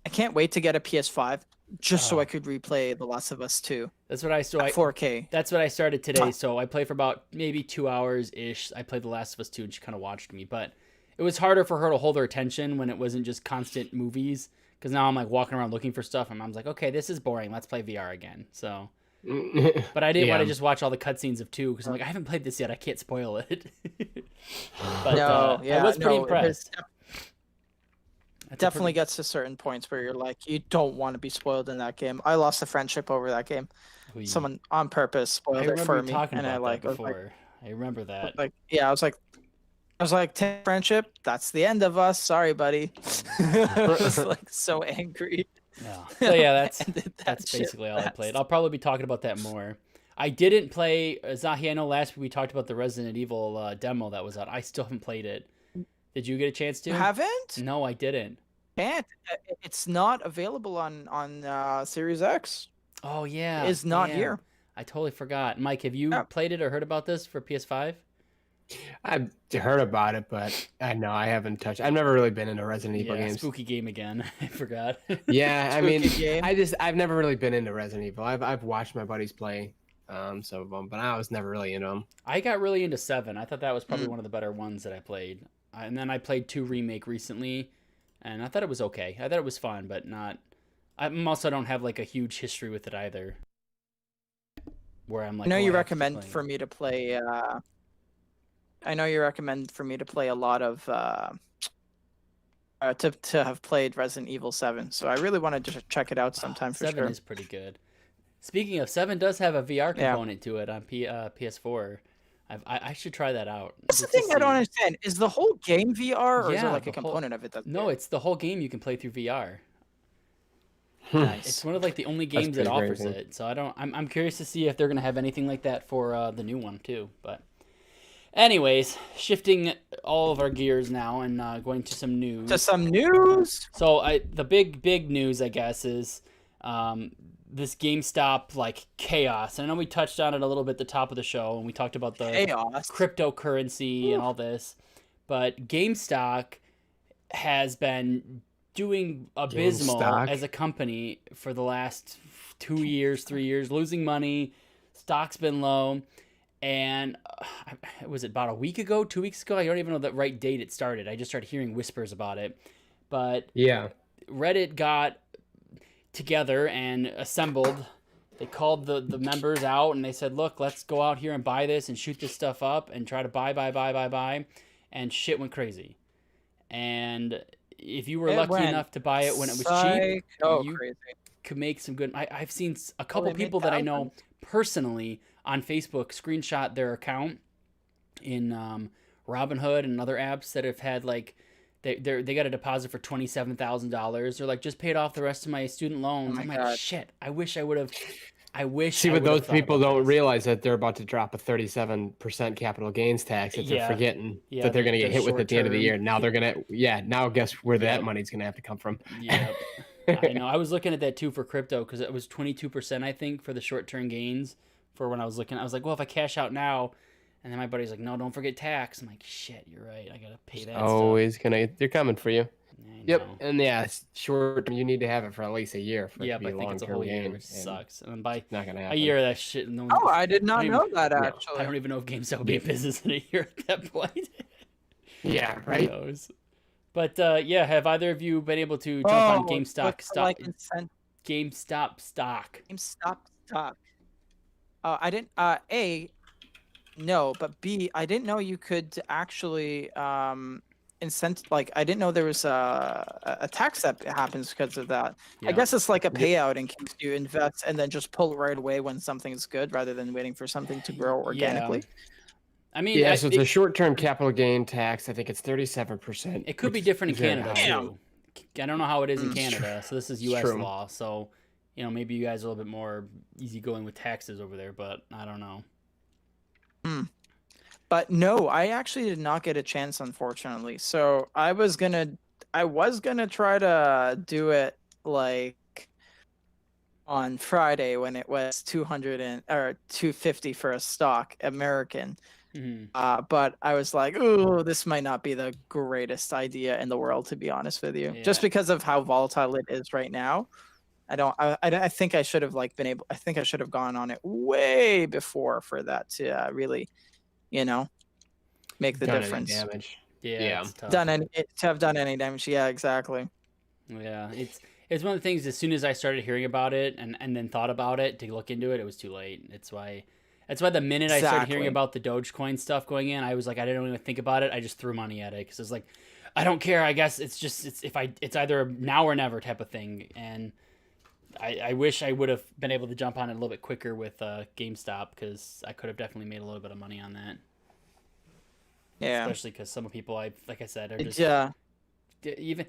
I can't wait to get a PS5 just so I could replay The Last of Us 2. That's what I 4K. That's what I started today. So I played for about maybe 2 hours ish. I played The Last of Us 2 and she kind of watched me, but it was harder for her to hold her attention when it wasn't just constant movies. Because now I'm like walking around looking for stuff, and Mom's like, okay, this is boring. Let's play VR again. So, but I didn't want to just watch all the cutscenes of 2 because I'm like, I haven't played this yet. I can't spoil it. But I was pretty impressed. Definitely gets to certain points where you're like, you don't want to be spoiled in that game. I lost a friendship over that game. Someone on purpose spoiled it for me, and I remember that. I was like, friendship, that's the end of us. Sorry, buddy. I was like so angry. Yeah. So yeah, that's basically all I played. I'll probably be talking about that more. I didn't play Zahi. I know last week we talked about the Resident Evil demo that was out. I still haven't played it. Did you get a chance to? You haven't? No, I didn't. Can't. It's not available on Series X. Oh yeah, it's not here. I totally forgot. Mike, have you played it or heard about this for PS5? I've heard about it, but I haven't touched. I've never really been into Resident Evil games. Spooky game again. I forgot. Yeah, I mean, I've never really been into Resident Evil. I've watched my buddies play some of them, but I was never really into them. I got really into 7. I thought that was probably one of the better ones that I played. And then I played 2 Remake recently, and I thought it was okay. I thought it was fun, but not. I also don't have like a huge history with it either. Where I'm like, I know you recommend for me to play. I know you recommend for me to play a lot of to have played Resident Evil 7. So I really want to just check it out sometime for 7 sure. 7 is pretty good. Speaking of, 7 does have a VR component to it on PS4. I should try that out. That's the thing I don't understand. Is the whole game VR, or is there like a component of it that's No, it's the whole game you can play through VR. It's one of like the only games that offers it. So I'm curious to see if they're gonna have anything like that for the new one too. But anyways, shifting all of our gears now and going to some news. So the big news, I guess, is this GameStop like chaos. And I know we touched on it a little bit at the top of the show, and we talked about the cryptocurrency and all this. But GameStop has been doing abysmal as a company for the last 2 years, 3 years, losing money. Stock's been low. And was it about a week ago, 2 weeks ago? I don't even know the right date it started. I just started hearing whispers about it. But yeah, Reddit got together and assembled. They called the members out and they said, look, let's go out here and buy this and shoot this stuff up and try to buy. And shit went crazy. And if you were lucky enough to buy it when it was cheap, you could make some good. I've seen a couple people that I know personally on Facebook screenshot their account in Robinhood and other apps that have had like they got a deposit for $27,000. They're like, just paid off the rest of my student loans. I'm like, shit, I wish I would have I wish. See, I but would've those thought people about don't this. realize that they're about to drop a 37% capital gains tax that they're Yeah. forgetting Yeah, that they're going to get the hit with at the end of the short year. Now they're going to, now guess where that Yep. money's going to have to come from. Yep. I know. I was looking at that too for crypto because it was 22%, I think, for the short-term gains. For when I was looking, I was like, well, if I cash out now, and then my buddy's like, no, don't forget tax. I'm like, shit, you're right. I gotta pay that stuff. Always they're coming for you. I Yep. know. And yeah, it's short, you need to have it for at least a year for it to Yep, be I a think it's a long-term whole year, gain. which and sucks. And then by Not going to a happen. year, that shit. No, Oh, I did not I don't know that no, actually. I don't even know if GameStop will be in business in a year at that point. Yeah, Who right? knows? But yeah, have either of you been able to jump on GameStop GameStop stock? GameStop stock. I didn't. A, no, but B, I didn't know you could actually like I didn't know there was a tax that happens because of that. I Yeah. guess it's like a payout in case you invest and then just pull right away when something's good rather than waiting for something to grow organically. I mean, Yeah, so it's a short-term capital gain tax. I think it's 37%. it could be which different in is very Canada high. Damn. too. I don't know how it is in Mm. Canada, so this is It's U.S. true. law. So, maybe you guys are a little bit more easygoing with taxes over there, but I don't know. But no, I actually did not get a chance, unfortunately. So I was gonna try to do it like on Friday when it was 250 for a stock American. Mhm. But I was like, oh, this might not be the greatest idea in the world, to be honest with you, just Yeah. because of how volatile it is right now. I think I should have I think I should have gone on it way before for that to really, make the Done any difference. damage. Yeah, Yeah. it's tough. To have done any damage. Yeah, exactly. Yeah, it's one of the things. As soon as I started hearing about it and then thought about it to look into it, it was too late. That's why the minute I started hearing Exactly. about the Dogecoin stuff going in, I was like, I didn't even think about it. I just threw money at it because it's like, I don't care. I guess it's either now or never type of thing. And I wish I would have been able to jump on it a little bit quicker with GameStop because I could have definitely made a little bit of money on that. Yeah. Especially because some people, like I said, are just Yeah. even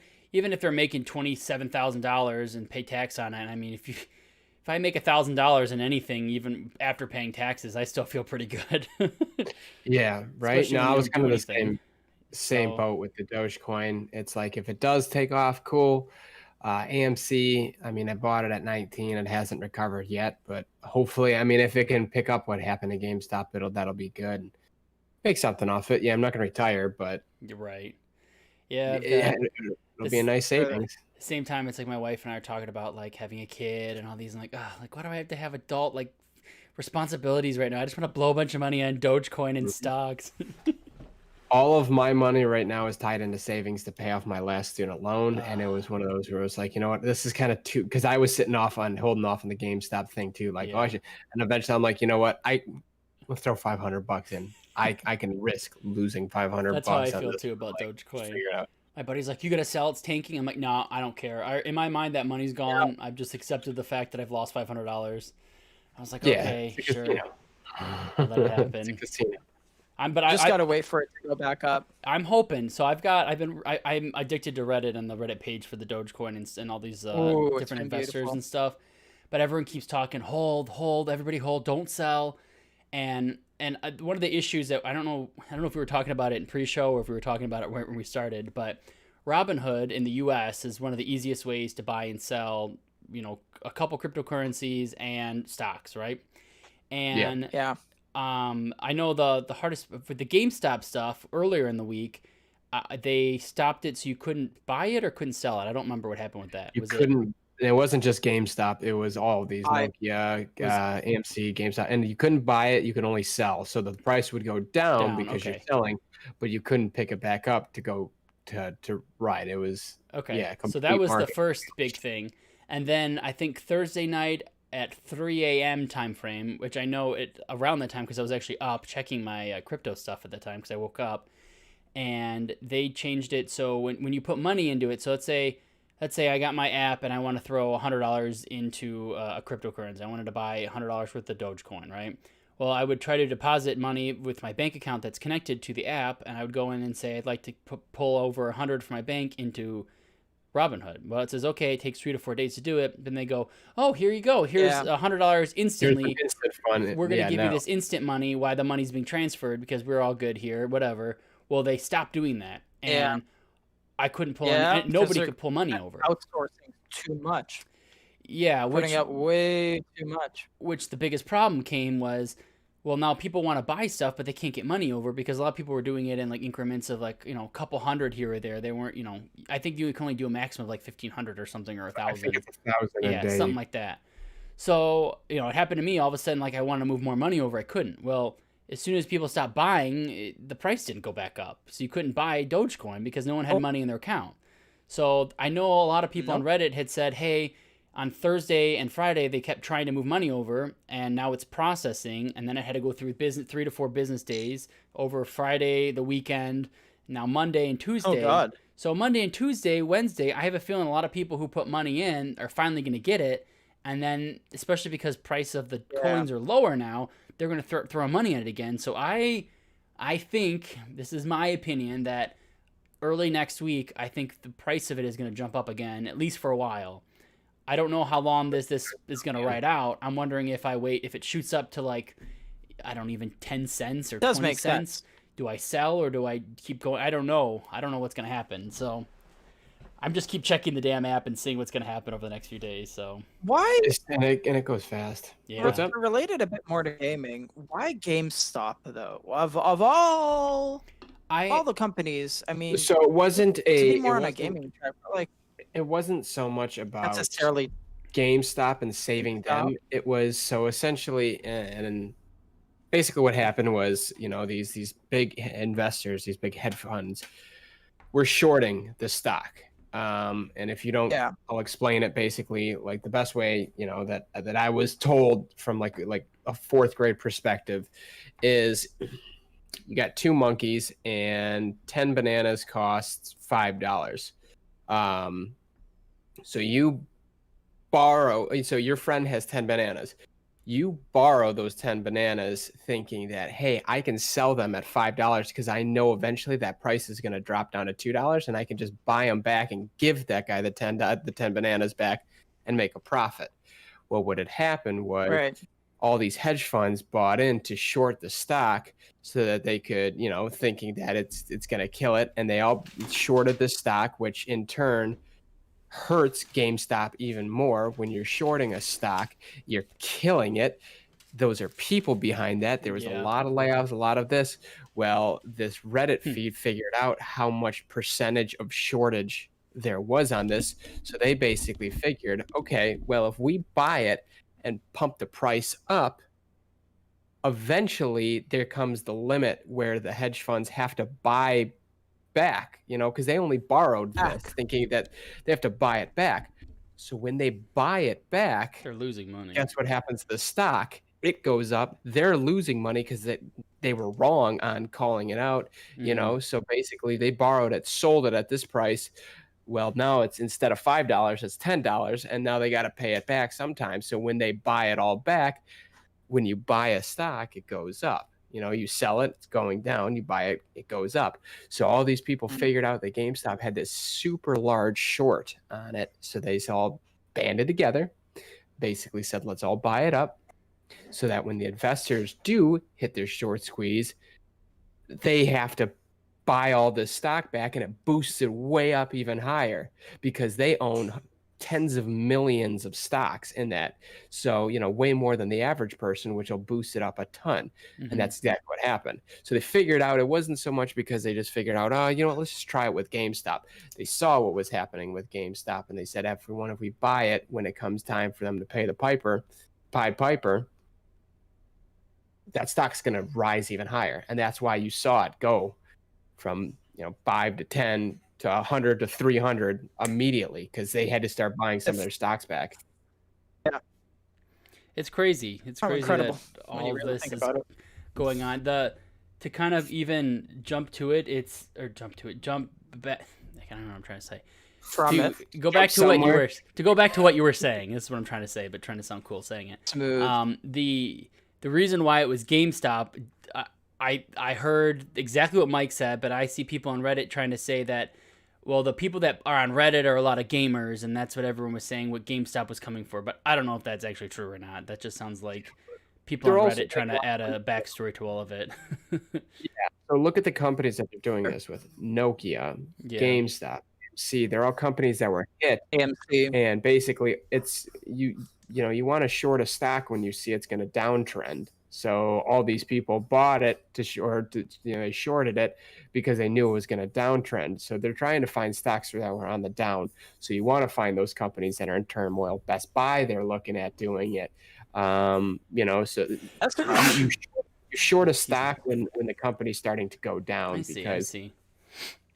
if they're making $27,000 and pay tax on it. I mean, if I make $1,000 in anything, even after paying taxes, I still feel pretty good. Yeah, right. Especially No, when I you was don't kind do of the anything. same So- boat with the Dogecoin. It's like if it does take off, cool. AMC, I mean, I bought it at 19. It hasn't recovered yet, but hopefully, I mean, if it can pick up what happened to GameStop, that'll be good. Make something off it. Yeah, I'm not gonna retire, but You're right. Yeah. I've yeah, got- it'll be a nice savings. At the same time, it's like my wife and I are talking about like having a kid and all these, and like, like, why do I have to have adult like responsibilities right now? I just want to blow a bunch of money on Dogecoin and stocks. All of my money right now is tied into savings to pay off my last student loan, and it was one of those where it was like, you know what, this is kind of too, because I was holding off on the GameStop thing too, like, oh, I Yeah. should, and eventually I'm like, you know what, we'll throw $500 in. I can risk losing $500. That's how I on feel this, too about like, Dogecoin. figure it out. My buddy's like, you gotta sell, it's tanking. I'm like, no, I don't care. In my mind, that money's gone. I've just accepted the fact that I've lost $500. I was like, Yeah, okay, it's a sure. casino. I'll let it It's a happen. casino. Just gotta wait for it to go back up. I'm hoping. So I'm addicted to Reddit and the Reddit page for the Dogecoin and all these Ooh, it's different been investors beautiful. and stuff. But everyone keeps talking, hold, everybody hold, don't sell. And one of the issues that I don't know if we were talking about it in pre-show or if we were talking about it when we started, but Robinhood in the U.S. is one of the easiest ways to buy and sell, a couple cryptocurrencies and stocks, right? And Yeah. I know the hardest for the GameStop stuff earlier in the week. They stopped it so you couldn't buy it or couldn't sell it. I don't remember what happened with that. You couldn't. It wasn't just GameStop. It was all of these I- Nokia, AMC, GameStop, and you couldn't buy it. You could only sell. So the price would go down because you're okay. selling, but you couldn't pick it back up to go to ride. It was Okay. yeah. So that complete was the market. first big thing. And then I think Thursday night at 3 a.m. time frame, which I know it around that time because I was actually up checking my crypto stuff at the time because I woke up, and they changed it so when you put money into it. So let's say I got my app and I want to throw $100 into a cryptocurrency. I wanted to buy $100 worth of Dogecoin, right? Well, I would try to deposit money with my bank account that's connected to the app, and I would go in and say I'd like to pull over 100 from my bank into Robinhood. Well, it says, okay, it takes 3 to 4 days to do it. Then they go, oh, here you go. Here's $100 instantly. Instant fun. We're going to Yeah, give you no. this instant money while the money's being transferred because we're all good here, whatever. Well, they stopped doing that. And I couldn't pull any, nobody could pull money over. Outsourcing too much. Yeah. Putting out way too much. Which the biggest problem came was, well, now people want to buy stuff, but they can't get money over because a lot of people were doing it in like increments of like, you know, a couple hundred here or there. They weren't, you know, I think you can only do a maximum of like 1,500 or something or 1,000. I think it's 1,000 a Yeah, day. something like that. So, you know, it happened to me. All of a sudden, like I wanted to move more money over. I couldn't. Well, as soon as people stopped buying, the price didn't go back up. So you couldn't buy Dogecoin because no one had money in their account. So I know a lot of people on Reddit had said, hey, on Thursday and Friday, they kept trying to move money over, and now it's processing, and then it had to go through 3 to 4 business days over Friday, the weekend, now Monday and Tuesday. Oh, God. So Monday and Tuesday, Wednesday, I have a feeling a lot of people who put money in are finally going to get it, and then, especially because price of the coins are lower now, they're going to throw money at it again. So I think, this is my opinion, that early next week, I think the price of it is going to jump up again, at least for a while. I don't know how long this is going to ride out. I'm wondering if I wait, if it shoots up to like, I don't even 10 cents or 20 cents. Do I sell or do I keep going? I don't know. I don't know what's going to happen. So I'm just keep checking the damn app and seeing what's going to happen over the next few days. So why? And it goes fast. Yeah. What's up? Related a bit more to gaming. Why GameStop though? Of all the companies, I mean, So it wasn't to be more on a wasn't- gaming track, but like It wasn't so much about necessarily. GameStop and saving them. It was so essentially, and basically what happened was, you know, these big investors, these big hedge funds, were shorting the stock. And if you don't, I'll explain it. Basically, like the best way, you know, that I was told from like a fourth grade perspective, is you got 2 monkeys and 10 bananas costs $5. So you borrow, so your friend has 10 bananas. You borrow those 10 bananas thinking that, hey, I can sell them at $5 because I know eventually that price is going to drop down to $2 and I can just buy them back and give that guy the 10 bananas back and make a profit. Well, what had happened was all these hedge funds bought in to short the stock so that they could, you know, thinking that it's going to kill it. And they all shorted the stock, which in turn hurts GameStop even more. When you're shorting a stock, you're killing it. Those are people behind that. There was a lot of layoffs, a lot of this. Well, this Reddit feed figured out how much percentage of shortage there was on this. So they basically figured, okay, well, if we buy it and pump the price up, eventually there comes the limit where the hedge funds have to buy back, you know, because they only borrowed this thinking that they have to buy it back. So when they buy it back, they're losing money. Guess what happens to the stock? It goes up. They're losing money because they were wrong on calling it out, you know. So basically they borrowed it, sold it at this price. Well, now it's instead of $5, it's $10, and now they got to pay it back sometime. So when they buy it all back, when you buy a stock, it goes up. You know, you sell it, it's going down. You buy it, it goes up. So all these people figured out that GameStop had this super large short on it. So they all banded together, basically said, let's all buy it up so that when the investors do hit their short squeeze, they have to buy all this stock back, and it boosts it way up even higher because they own tens of millions of stocks in that. So, you know, way more than the average person, which will boost it up a ton. And that's exactly what happened. So they figured out it wasn't so much because they just figured out, oh, you know what, let's just try it with GameStop. They saw what was happening with GameStop and they said, everyone, if we buy it when it comes time for them to pay the Piper, that stock's going to rise even higher. And that's why you saw it go from, you know, 5 to 10 to 100 to 300 immediately because they had to start buying some of their stocks back. Yeah, it's crazy. It's crazy incredible that all of this is going on. To kind of even jump back. I don't know what I'm trying to say. Go back to what you were saying. This is what I'm trying to say, but trying to sound cool saying it. Smooth. The reason why it was GameStop, I heard exactly what Mike said, but I see people on Reddit trying to say that, well, the people that are on Reddit are a lot of gamers, and that's what everyone was saying what GameStop was coming for. But I don't know if that's actually true or not. That just sounds like people They're on also Reddit trying to add a backstory to all of it. So look at the companies that they're doing this with: Nokia, Yeah. GameStop, see, they're all companies that were hit, AMC. and basically, it's you want to short a stock when you see it's going to downtrend. So all these people bought it they shorted it because they knew it was going to downtrend. So they're trying to find stocks that were on the down. So you want to find those companies that are in turmoil. Best Buy, they're looking at doing it. So That's you short a stock when the company's starting to go down. I see.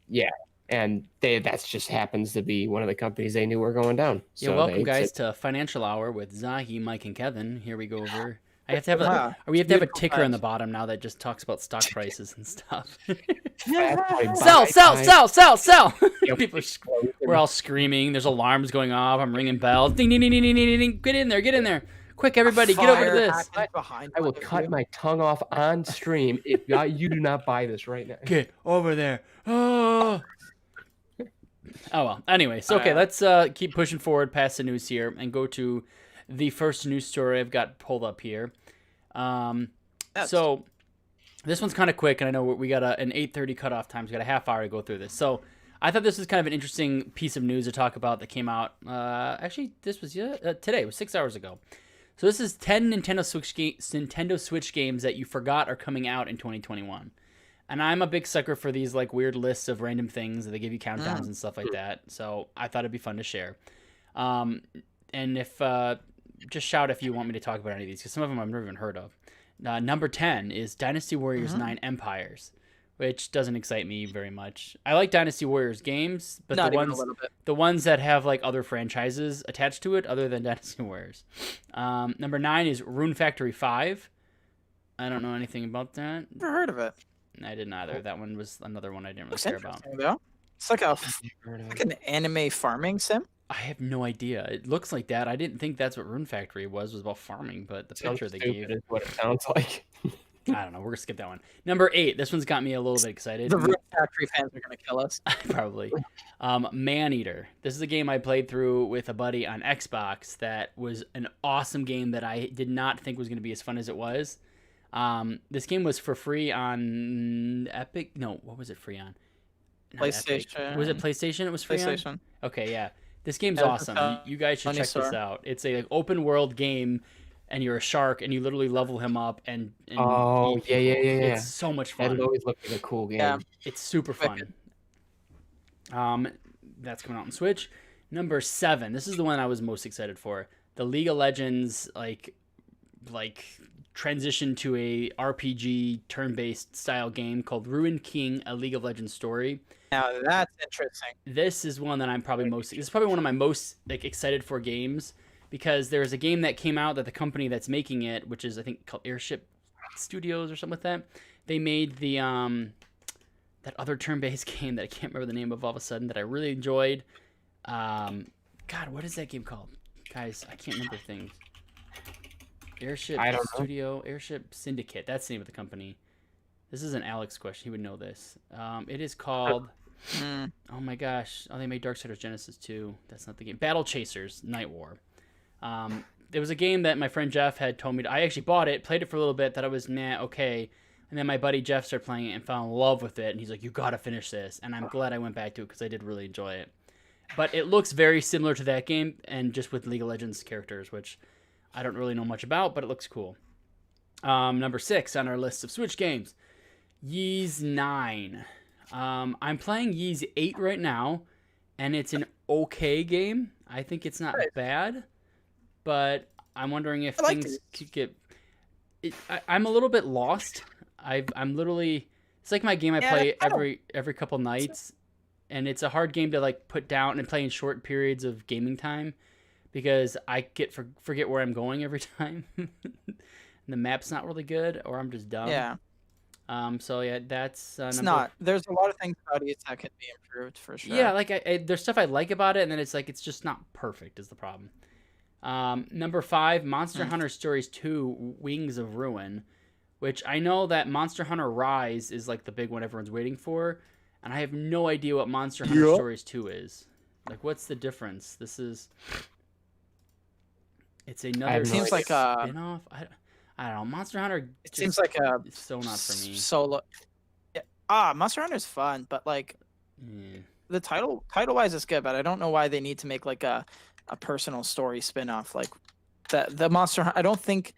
Yeah, and that's just happens to be one of the companies they knew were going down. Yeah, So welcome guys to Financial Hour with Zahi, Mike, and Kevin. Here we go over. We have to have a ticker on the bottom now that just talks about stock prices and stuff. Sell! People we're all screaming. There's alarms going off. I'm ringing bells. Ding, ding, ding, ding, ding, ding, ding. Get in there. Quick, everybody, get over to this. I will cut my tongue off on stream if you do not buy this right now. Get over there. Oh well. Anyway, so okay, let's keep pushing forward past the news here and go to the first news story I've got pulled up here. So this one's kind of quick, and I know we got an 8:30 cutoff time. So we got a half hour to go through this. So I thought this was kind of an interesting piece of news to talk about that came out. Actually, this was today. It was 6 hours ago. So this is 10 Nintendo Switch games that you forgot are coming out in 2021. And I'm a big sucker for these like weird lists of random things that they give you countdowns and stuff like that. So I thought it'd be fun to share. And if just shout if you want me to talk about any of these, because some of them I've never even heard of. Number 10 is Dynasty Warriors 9 Empires, which doesn't excite me very much. I like Dynasty Warriors games, but the ones that have like other franchises attached to it other than Dynasty Warriors. Number 9 is Rune Factory 5. I don't know anything about that. Never heard of it. I didn't either. That one was another one I didn't really care about. Though. It's like an anime farming sim. I have no idea. It looks like that. I didn't think that's what Rune Factory was about farming, but the picture they gave is what it sounds like. I don't know. We're gonna skip that one. Number 8. This one's got me a little bit excited. The Rune Factory fans are gonna kill us. Probably. Maneater. This is a game I played through with a buddy on Xbox. That was an awesome game that I did not think was gonna be as fun as it was. This game was for free on Epic. No, what was it free on? Not PlayStation. Epic. Was it PlayStation? It was free PlayStation. on. Okay, yeah. This game's awesome. You guys should check this out. It's a open world game, and you're a shark, and you literally level him up. And yeah. It's so much fun. It always looked like a cool game. Yeah. It's super fun. That's coming out on Switch. Number 7. This is the one I was most excited for. The League of Legends like transition to a RPG turn-based style game called Ruined King: A League of Legends Story. Now that's interesting. This is one that I'm probably this is probably one of my most excited for games, because there's a game that came out that the company that's making it, which is I think called Airship Studios or something like that, they made the that other turn-based game that I can't remember the name of all of a sudden that I really enjoyed. God, what is that game called? Guys, I can't remember things. Airship Syndicate. That's the name of the company. This is an Alex question. He would know this. It is called. Oh my gosh! Oh, they made Darksiders Genesis 2. That's not the game. Battle Chasers Night War. It was a game that my friend Jeff had told me I actually bought it, played it for a little bit, thought it was okay, and then my buddy Jeff started playing it and fell in love with it, and he's like, "You gotta finish this." And I'm glad I went back to it because I did really enjoy it. But it looks very similar to that game, and just with League of Legends characters, which I don't really know much about, but it looks cool. Number 6 on our list of Switch games, Ys 9. I'm playing Ys 8 right now, and it's an okay game. I think it's not bad, but I'm wondering if things could get... I'm a little bit lost. I'm literally... It's like my game I play every couple nights, and it's a hard game to like put down and play in short periods of gaming time, because I forget where I'm going every time. And the map's not really good, or I'm just dumb. Yeah. So yeah, that's it's not. There's a lot of things about it that can be improved for sure. Yeah, like there's stuff I like about it, and then it's like it's just not perfect is the problem. Number 5, Monster Hunter Stories 2: Wings of Ruin, which I know that Monster Hunter Rise is like the big one everyone's waiting for. and I have no idea what Monster Hunter Stories 2 is. Like, what's the difference? It's another It seems like a spin-off. I don't know. Monster Hunter. It seems like a is so not for me. Solo. Yeah. Monster Hunter's fun, but like the title wise is good, but I don't know why they need to make like a personal story spin-off. Like the Monster. I don't think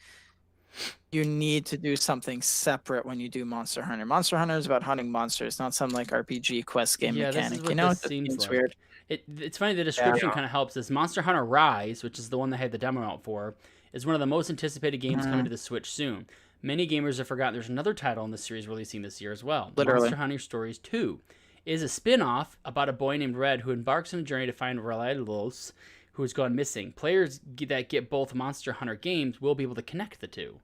you need to do something separate when you do Monster Hunter. Monster Hunter is about hunting monsters, not some like RPG quest game mechanic. This is what this seems like. Weird. It's funny. The description kind of helps. This Monster Hunter Rise, which is the one they had the demo out for, is one of the most anticipated games coming to the Switch soon. Many gamers have forgotten there's another title in the series releasing this year as well. Literally. Monster Hunter Stories 2 is a spin-off about a boy named Red who embarks on a journey to find Relalos, who has gone missing. Players that get both Monster Hunter games will be able to connect the two.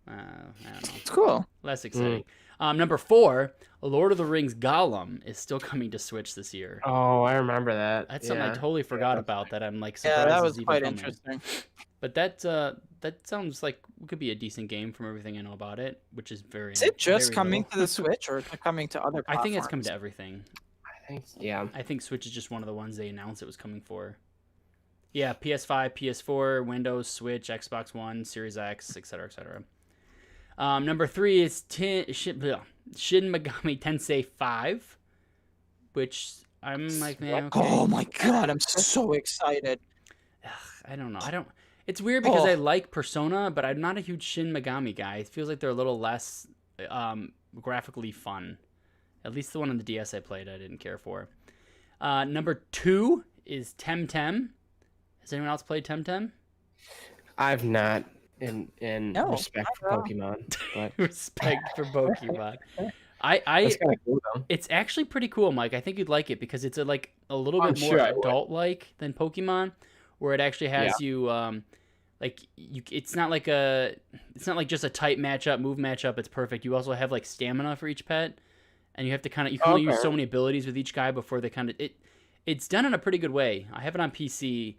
I don't know. It's cool. Less exciting. Number 4, Lord of the Rings Gollum is still coming to Switch this year. Oh, I remember that. That's something I totally forgot about. That I'm like surprised. Yeah, that was even quite coming. interesting. But that sounds like it could be a decent game from everything I know about it, which is very. Is it just very coming little. to the Switch or coming to other platforms? I think it's coming to everything. Yeah. I think Switch is just one of the ones they announced it was coming for. Yeah, PS5, PS4, Windows, Switch, Xbox One, Series X, etc., etc. Number 3 is Shin Megami Tensei 5, which I'm like, man, okay. Oh my god, I'm so excited. I don't know. It's weird because I like Persona, but I'm not a huge Shin Megami guy. It feels like they're a little less graphically fun. At least the one on the DS I played, I didn't care for. Number 2 is Temtem. Has anyone else played Temtem? I've not, in respect for Pokemon. But Respect for Pokemon. that's kind of cool though. It's actually pretty cool, Mike. I think you'd like it because it's a little bit more sure I would. adult-like than Pokemon, where it actually has you it's not like just a type matchup, move matchup. It's perfect. You also have like stamina for each pet, and you have to kind of only use so many abilities with each guy before they it's done in a pretty good way. I have it on PC.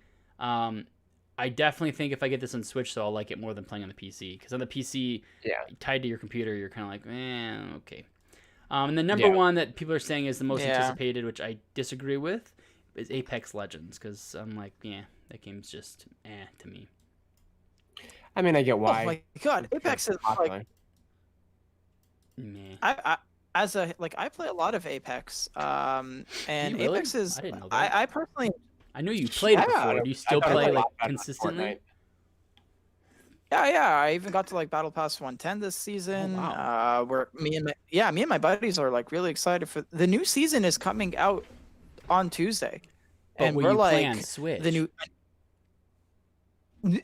I definitely think if I get this on Switch, though, I'll like it more than playing on the PC. Because on the PC, tied to your computer, you're kind of like, okay. And the number one that people are saying is the most anticipated, which I disagree with, is Apex Legends. Because I'm like, that game's just to me. I mean, I get why. Oh my god, Apex is like. Meh. I play a lot of Apex, and You really? Apex is. I didn't know that. I personally. I knew you played it before. Do you still I play a like lot better than consistently? Fortnite. Yeah. I even got to like Battle Pass 110 this season. Oh, wow. Where me and my buddies are like really excited for the new season is coming out on Tuesday, But and will we're you play on like Switch? the new.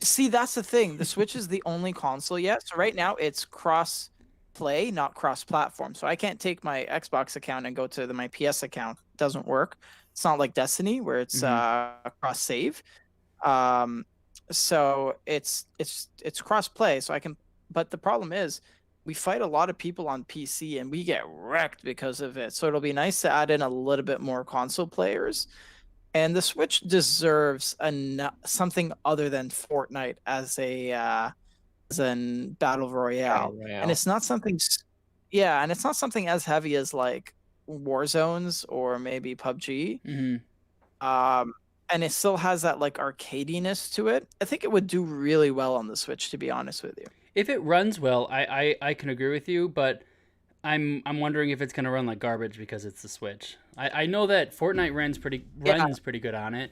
See, that's the thing. The Switch is the only console yet. So right now it's cross play, not cross platform. So I can't take my Xbox account and go to my PS account. It doesn't work. It's not like Destiny where it's cross save. So it's cross play. So I can, but the problem is we fight a lot of people on PC and we get wrecked because of it. So it'll be nice to add in a little bit more console players. And the Switch deserves something other than Fortnite as a battle royale. And it's not something, and it's not something as heavy as like Warzones or maybe PUBG. And it still has that like arcadiness to it. I think it would do really well on the Switch, to be honest with you. If it runs well, I can agree with you, but I'm wondering if it's gonna run like garbage because it's the Switch. I know that Fortnite runs pretty good on it,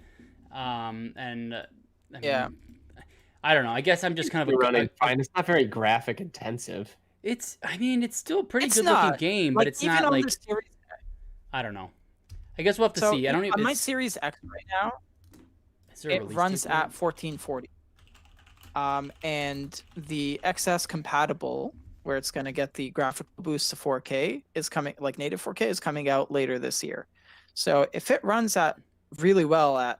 and I mean, I don't know. I guess I'm just kind of running fine. It's not very graphic intensive. It's still a pretty It's good not. looking game, Like, but it's even not on like the Series, I don't know. I guess we'll have to see. I don't even. on my Series X right now, Is there a it release runs date for it? at 1440. And the XS compatible, where it's going to get the graphical boost to 4K, is coming, like native 4K, is coming out later this year. So if it runs at really well at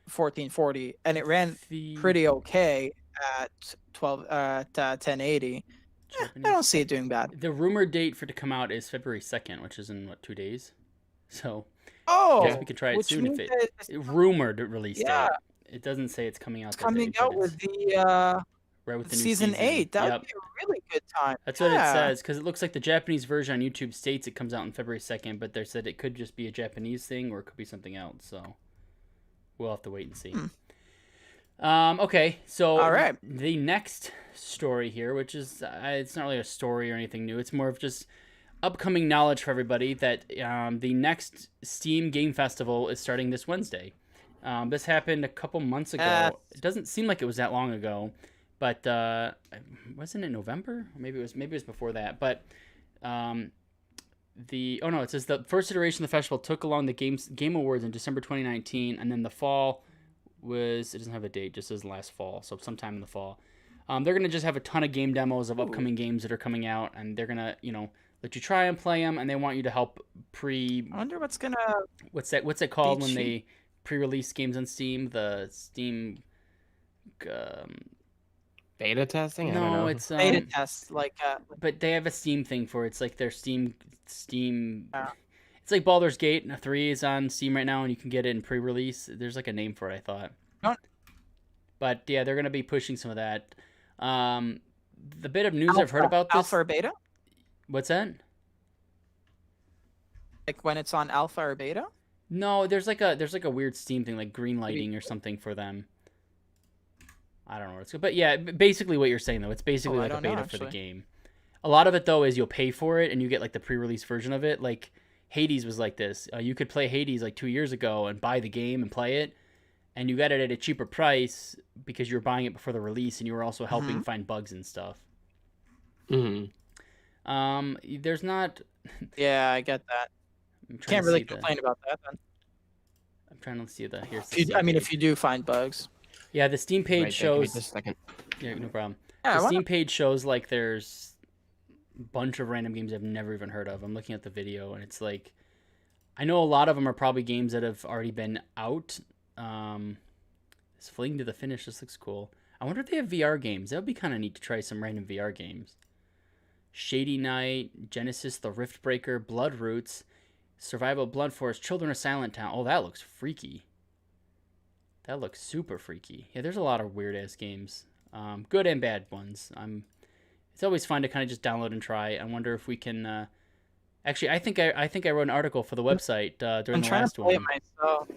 1440, and it ran pretty okay at 1080, I don't see it doing bad. The rumored date for it to come out is February 2nd, which is in 2 days. So Oh, I guess we could try it which soon if means it that it's rumored release yeah. date. It doesn't say it's coming out. That coming day, but out it's- with the right with the new Season 8. That Yep. would be a really good time. That's what it Yeah. says, because it looks like the Japanese version on YouTube states it comes out on February 2nd, but they said it could just be a Japanese thing or it could be something else. So we'll have to wait and see. Okay, so All right. the next story here, which is it's not really a story or anything new. It's more of just upcoming knowledge for everybody that the next Steam Game Festival is starting this Wednesday. This happened a couple months ago. It doesn't seem like it was that long ago, but wasn't it November? Maybe it was before that. But it says the first iteration of the festival took along the Game Awards in December 2019, and then the fall it doesn't have a date, just says last fall, so sometime in the fall. They're gonna just have a ton of game demos of upcoming games that are coming out, and they're gonna let you try and play them, and they want you to help I wonder what's gonna. what's it called when cheap. they pre-release games on Steam? The Steam. Beta testing? I don't know. No, it's Beta test, but they have a Steam thing for it. It's like their Steam. Yeah. It's like Baldur's Gate 3 is on Steam right now, and you can get it in pre-release. There's like a name for it, I thought. But yeah, they're gonna be pushing some of that. The bit of news I've heard about this. Alpha or beta? What's that? Like when it's on alpha or beta? No, there's like a weird Steam thing, like green lighting or something for them. I don't know what it's called. But yeah, basically what you're saying though, it's basically like a beta for the game. A lot of it though is you'll pay for it and you get like the pre-release version of it. Like Hades was like this. You could play Hades like 2 years ago and buy the game and play it, and you got it at a cheaper price because you were buying it before the release, and you were also helping find bugs and stuff. Mm-hmm. There's not. Yeah, I get that. Can't really complain about that then. I'm trying to see the here's. If you do find bugs. Yeah, the Steam page shows. Just a second. Yeah, no problem. Yeah, the Steam page shows like there's a bunch of random games I've never even heard of. I'm looking at the video and it's like, I know a lot of them are probably games that have already been out. This Fleeing to the Finish, this looks cool. I wonder if they have VR games. That would be kind of neat to try some random VR games. Shady Knight, Genesis, The Rift Breaker, Blood Roots, Survival Blood Forest, Children of Silent Town. Oh, that looks freaky. That looks super freaky. Yeah, there's a lot of weird ass games, good and bad ones. It's always fun to kind of just download and try. I wonder if we can. Actually, I think I wrote an article for the website during the last one. I'm trying to play it myself.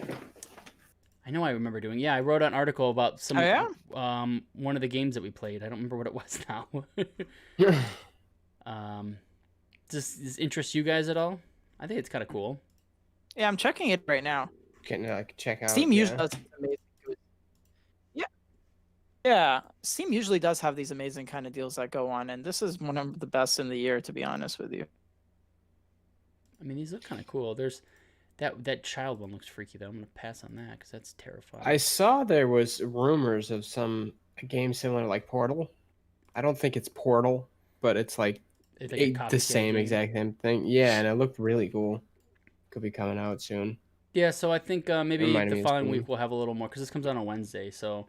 I know I remember doing. Yeah, I wrote an article about some. Oh, yeah? One of the games that we played. I don't remember what it was now. Does this interest you guys at all? I think it's kind of cool. Yeah, I'm checking it right now. Can check out. Steam usually does amazing. Yeah, Steam usually does have these amazing kind of deals that go on, and this is one of the best in the year, to be honest with you. I mean, these look kind of cool. There's that child one looks freaky though. I'm gonna pass on that because that's terrifying. I saw there was rumors of a game similar to like Portal. I don't think it's Portal, but it's like the same exact same thing. Yeah, and it looked really cool. Could be coming out soon. Yeah, so I think maybe the following week we'll have a little more because this comes out on Wednesday. So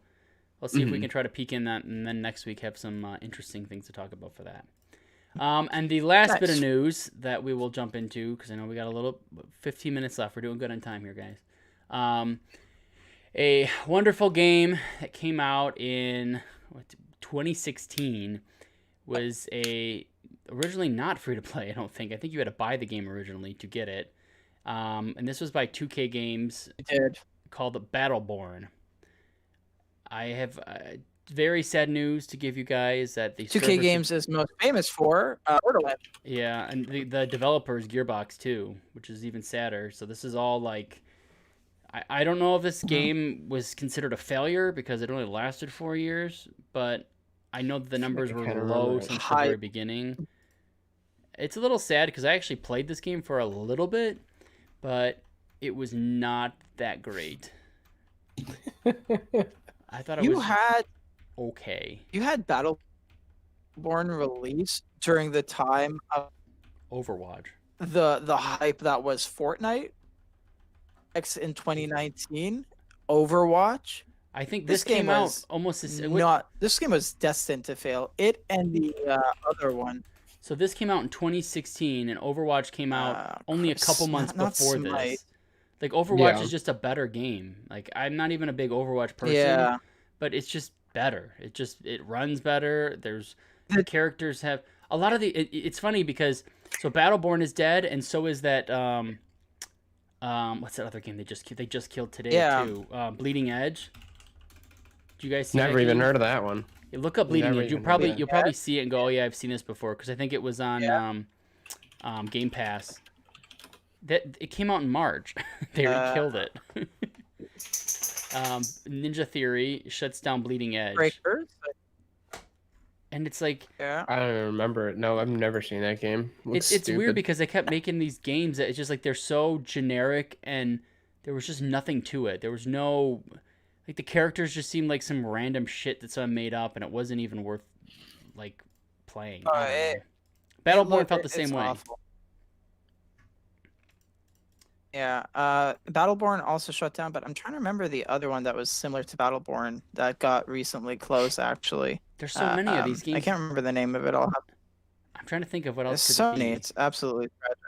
let's see if we can try to peek in that, and then next week have some interesting things to talk about for that. And the last bit of news that we will jump into, because I know we got a little 15 minutes left. We're doing good on time here, guys. A wonderful game that came out in 2016 was originally not free to play. I don't think. I think you had to buy the game originally to get it. And this was by 2K Games. It did. Called Battleborn. I have very sad news to give you guys that the 2K Games is most famous for Borderlands. Yeah, and the developers Gearbox too, which is even sadder. So this is all like, I don't know if this game was considered a failure because it only lasted 4 years, but I know that the numbers were low since the very beginning. It's a little sad because I actually played this game for a little bit, but it was not that great. I thought it was okay. You had Battleborn release during the time of Overwatch. The hype that was Fortnite in 2019. Overwatch. I think this game out almost this game was destined to fail. It and the other one. So this came out in 2016, and Overwatch came out only a couple months before this. Like Overwatch is just a better game. Like I'm not even a big Overwatch person, but it's just better. It runs better. The characters have a lot of it's funny because so Battleborn is dead, and so is that what's that other game they just killed today too? Bleeding Edge. Do you guys see Never that even game? heard of that one. You look up Bleeding Never Edge. even heard of You'll probably see it and go, oh yeah, I've seen this before, because I think it was on Game Pass. That it came out in March. They killed it. Ninja Theory shuts down Bleeding Edge. Breakers. And it's like, Yeah. I don't remember it. No, I've never seen that game. it's weird because they kept making these games that it's just like they're so generic, and there was just nothing to it. There was no, like, the characters just seemed like some random shit that someone made up, and it wasn't even worth like playing. Battleborn felt the same way. Awful. Yeah, Battleborn also shut down, but I'm trying to remember the other one that was similar to Battleborn that got recently closed, actually. There's so many of these games. I can't remember the name of it all. I'm trying to think of what else There's could so it many. be. It's absolutely tragic.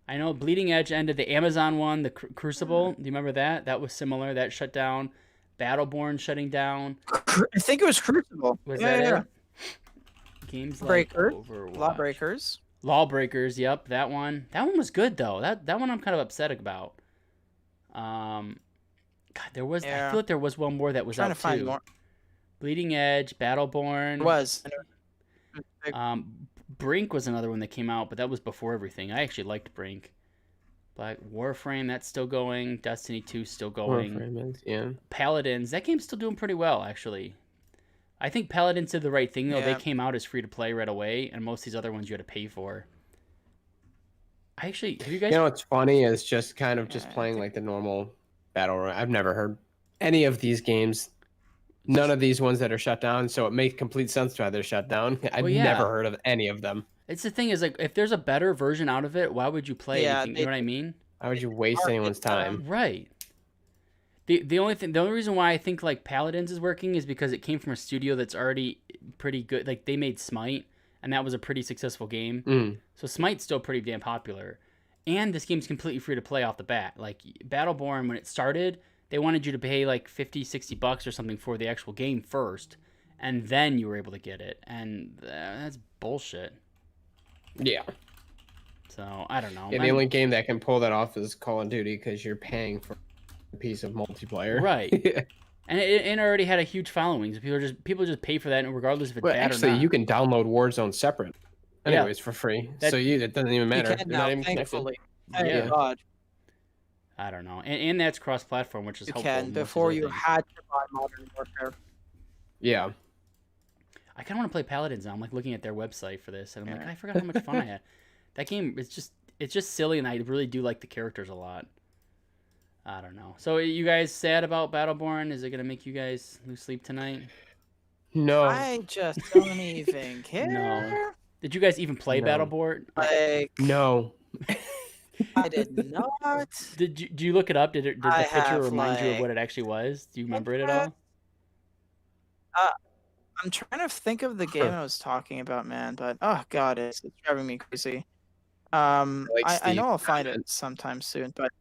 I know Bleeding Edge ended. The Amazon one, the Crucible. Do you remember that? That was similar. That shut down. Battleborn shutting down. I think it was Crucible. Was Yeah, that yeah. it? Games like Breakers, Overwatch. Lawbreakers. Lawbreakers, yep, that one. That one was good though. That one I'm kind of upset about. God, there was. I Yeah. feel like there was one more that was Trying out to find too. more. Bleeding Edge, Battleborn. It was. Brink was another one that came out, but that was before everything. I actually liked Brink. Black Warframe, that's still going. Destiny 2 still going. Warframe is, yeah. Paladins, that game's still doing pretty well actually. I think Paladins did the right thing though. Yeah. They came out as free to play right away, and most of these other ones you had to pay for. I actually have you guys? You know what's funny is just kind of just Yeah, I playing think- like the normal battle royale. I've never heard any of these games. None of these ones that are shut down, so it makes complete sense why they're shut down. I've Well, yeah. never heard of any of them. It's the thing is like if there's a better version out of it, why would you play Yeah, anything? You know what I mean? Why would you waste anyone's time? Right. The only reason why I think like Paladins is working is because it came from a studio that's already pretty good. Like they made Smite, and that was a pretty successful game. Mm. So Smite's still pretty damn popular. And this game's completely free to play off the bat. Like Battleborn, when it started, they wanted you to pay like $50-$60 or something for the actual game first, and then you were able to get it. And that's bullshit. Yeah. So I don't know. Yeah, the only game that can pull that off is Call of Duty because you're paying for a piece of multiplayer. Right. And it already had a huge following. So people just pay for that, and regardless if it's Well, bad actually, or not. you can download Warzone separate, anyways, for free. That- So it doesn't even matter. You can They're now, not even connected. thankfully. Thank Yeah. God. I don't know. And that's cross-platform, which is You helpful. can. in most of Before those you things. had to buy Modern Warfare. Yeah. I kind of want to play Paladins now. I'm like looking at their website for this, and I'm like, Yeah. I forgot how much fun I had. That game is it's just silly, and I really do like the characters a lot. I don't know. So you guys sad about Battleborn? Is it gonna make you guys lose sleep tonight? No. I just don't even care. Did you guys even play No. Battleborn? Like, No. I did not. Do you look it up? Did the I picture have, remind you of like- what it actually was? Do you remember it at Yeah. all? I'm trying to think of the game I was talking about, man, but oh god, it's driving me crazy. I Steve know I'll find it sometime soon, but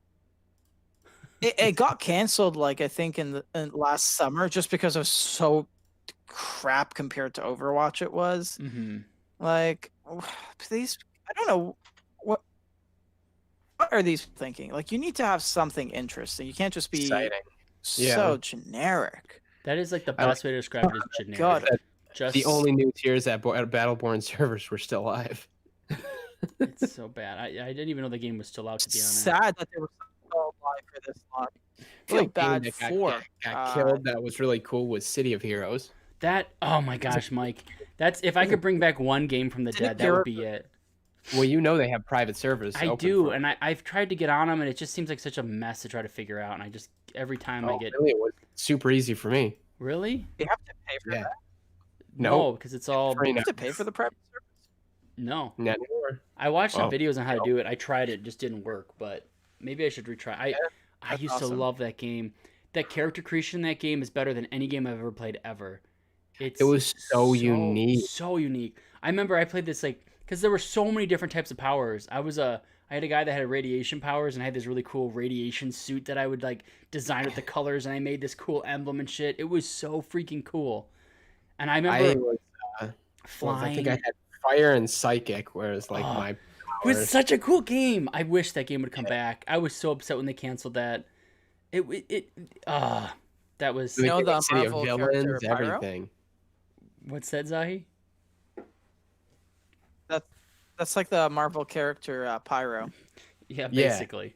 it got canceled, like I think in last summer, just because it was so crap compared to Overwatch. It was Mm-hmm. like, please, I don't know what are these thinking. Like, you need to have something interesting. You can't just be Exciting. so Yeah. generic. That is like the I like- best way to describe it. Is generic. God. Just The only news here is that Battleborn servers were still live. it's so bad. I didn't even know the game was still out. To be honest. Sad that they were so alive for this long. I feel Only game bad that for got killed that was really cool was City of Heroes. That oh my gosh, Mike. That's if I could bring back one game from the dead, that would be it. Well, you know they have private servers. I open do, for- and I've tried to get on them, and it just seems like such a mess to try to figure out. And I just every time I Oh, get really? It was super easy for me. really You have to pay for Yeah. that. no, because it's all Free You now. have to pay for the private service. no. Not anymore. I watched some Oh, videos on how to no. do it. I tried it, just didn't work. But maybe I should retry. I that's used to awesome. love that game. That character creation in that game is better than any game I've ever played ever. It's It was so unique. So unique. I remember I played this like because there were so many different types of powers. I I had a guy that had radiation powers, and I had this really cool radiation suit that I would like design with the colors, and I made this cool emblem and shit. It was so freaking cool. And I remember flying. I think I had fire and psychic, whereas like my It was powers. such a cool game. I wish that game would come back. I was so upset when they canceled that. That was. You know the City of Marvel villains, character Pyro? everything. What's that, Zahi? That's like the Marvel character Yeah, Pyro. Yeah. basically.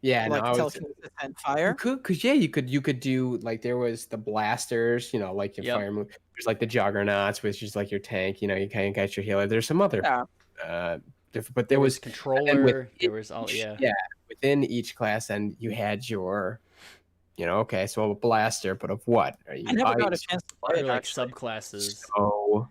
Yeah, Like no, I was, telekinesis and fire. cause yeah, you could do like there was the blasters, you know, like your Yep. fire move. There's like the juggernauts, which is like your tank. You know, you kind of got your healer. There's some other, Yeah. but there was controller. There was all each- yeah. within each class, and you had your, you know, okay, so a blaster, but of what? Are you I never got a ice? chance to There play were it. like Actually. subclasses. So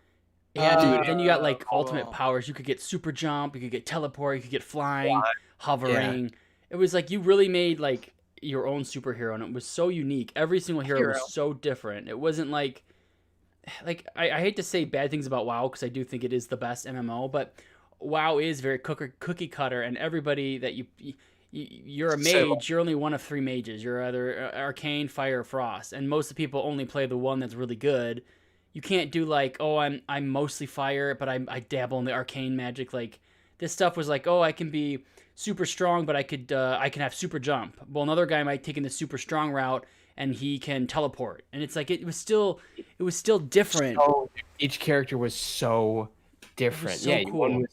Yeah, dude. Uh, Then you got like ultimate oh. powers. You could get super jump. You could get teleport. You could get flying, hovering. It was like you really made like your own superhero, and it was so unique. Every single hero Hero. was so different. It wasn't like I hate to say bad things about WoW because I do think it is the best MMO, but WoW is very cookie cutter, and everybody that you're a So- mage. You're only one of 3 mages. You're either arcane, fire, or frost, and most of the people only play the one that's really good. You can't do like, oh, I'm mostly fire, but I dabble in the arcane magic. Like this stuff was like, oh, I can be super strong, but I can have super jump. Well, another guy might take in the super strong route, and he can teleport. And it's like it was still different. So each character was so different. so yeah, cool. one was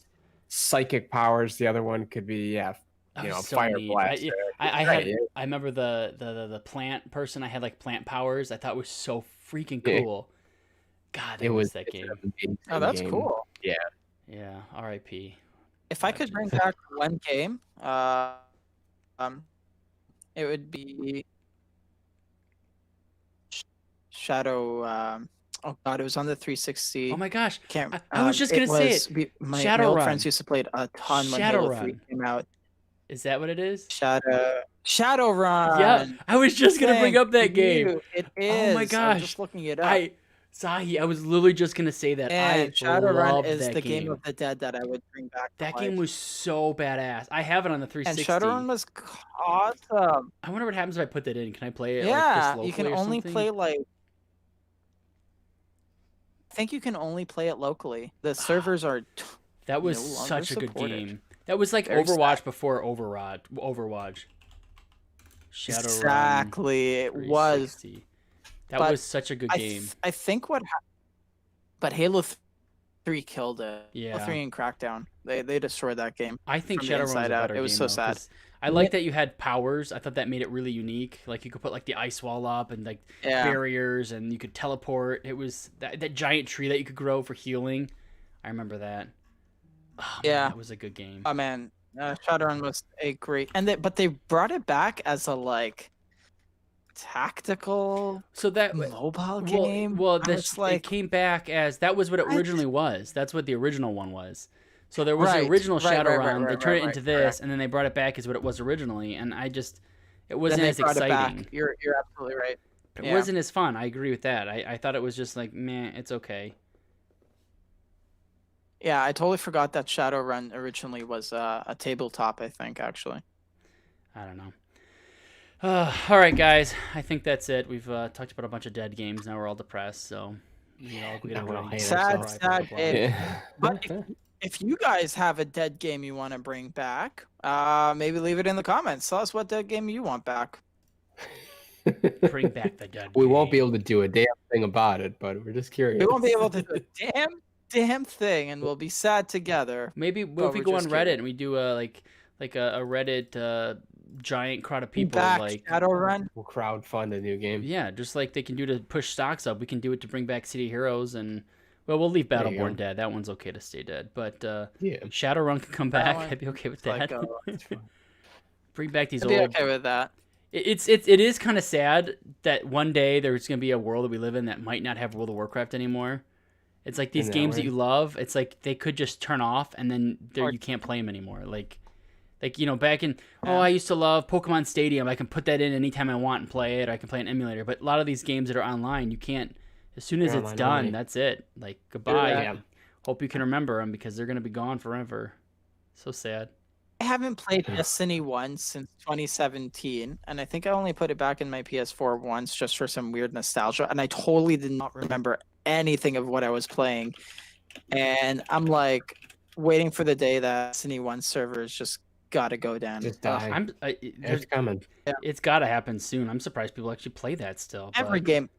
psychic powers. The other one could be That you know, was so fire neat. blaster. I Right, had yeah. I remember the plant person. I had like plant powers. I thought it was so freaking Yeah. cool. God, I It miss was that it's an game. amazing Oh, that's game. cool. Yeah, R.I.P. If I could bring back one game, it would be Shadow. Oh God, it was on the 360. Oh my gosh, Can't. I was just gonna say it. My old Shadowrun. friends used to play it a ton when Halo 3 Shadowrun. came out. is that what it is? Shadowrun. Yeah, I was just gonna bring up that Thank game. you. It Oh my is. gosh. I'm just looking it up. Zahi, I was literally just gonna say that. and I Shadowrun loved is that the game. game of the dead that I would bring back. to That game life. was so badass. I have it on the And 360. Shadowrun was awesome. I wonder what happens if I put that in. Can I play it? Yeah, like, you just can locally or only something? play like. I think you can only play it locally. The servers are. That was no longer such a good supported. game. That was like Very Overwatch before Overwatch. Shadowrun. Exactly, it was. 360. That But was such a good game. I think but Halo 3 killed it. Yeah. Halo 3 and Crackdown. They destroyed that game. I think from the Shadowrun was a inside out. better It was game, so though, sad. 'cause I like that you had powers. I thought that made it really unique. Like you could put like the ice wall up and like Yeah. barriers, and you could teleport. It was that giant tree that you could grow for healing. I remember that. Oh, man, Yeah. that was a good game. Oh man, Shadowrun was a great, but they brought it back as a like tactical So that mobile game. Well, I this was like, it came back as that was what it I- originally was. That's what the original one was. So there was Right, the original right, right, Shadowrun. right, They right, turned it right, into right. this, and then they brought it back as what it was originally. And it then wasn't they as brought it exciting. back. You're absolutely right. It Yeah. wasn't as fun. I agree with that. I thought it was just like, meh, it's okay. Yeah, I totally forgot that Shadowrun originally was a tabletop. I think actually. I don't know. All right, guys. I think that's it. We've talked about a bunch of dead games. Now we're all depressed. So, you know, we Now we're all gotta hating Sad, ourselves. sad day. Yeah. But if you guys have a dead game you want to bring back, maybe leave it in the comments. Tell us what dead game you want back. bring back the dead. We won't be game. able to do a damn thing about it, but we're just curious. We won't be able to do a damn thing, and we'll be sad together. Maybe But if we we're go on just Reddit kidding. and we do a Reddit giant crowd of people back like Shadowrun. We'll crowdfund a new game. yeah, just like they can do to push stocks up. We can do it to bring back City Heroes and well, we'll leave There you Battleborn go. dead. That one's okay to stay dead, but Yeah. Shadowrun can come That back. one I'd be okay with Like, that. It's fine. Bring back these I'd be old. okay with that. It is kind of sad that one day there's gonna be a world that we live in that might not have World of Warcraft anymore. It's like these Isn't that games that weird? you love. It's like they could just turn off and then Or- you can't play them anymore. Like you know, back in Yeah. I used to love Pokemon Stadium. I can put that in anytime I want and play it. Or I can play an emulator. But a lot of these games that are online, you can't. As soon as They're it's online done, only. that's it. Like goodbye. that. Yeah. Hope you can remember them because they're gonna be gone forever. So sad. I haven't played Destiny 1 since 2017, and I think I only put it back in my PS4 once just for some weird nostalgia, and I totally did not remember anything of what I was playing. And I'm like waiting for the day that Destiny 1 servers just gotta go down. Just die. It's coming. Yeah. It's got to happen soon. I'm surprised people actually play that still. Every but game.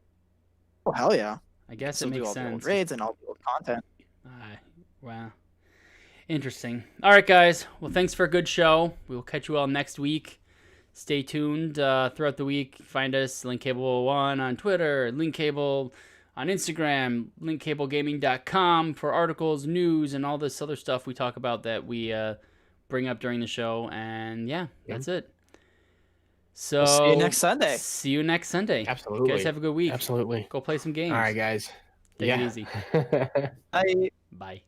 Oh, hell yeah. I guess it Still do makes all the old sense. raids and all the old content. Wow. Interesting. All right, guys. Well, thanks for a good show. We will catch you all next week. Stay tuned throughout the week. Find us, LinkCable1 on Twitter, LinkCable on Instagram, linkcablegaming.com for articles, news, and all this other stuff we talk about that we bring up during the show. And yeah, that's it. So We'll see you next Sunday. See you next Sunday. Absolutely. You guys have a good week. Absolutely. Go play some games. All right, guys. Take it easy. Bye. Bye.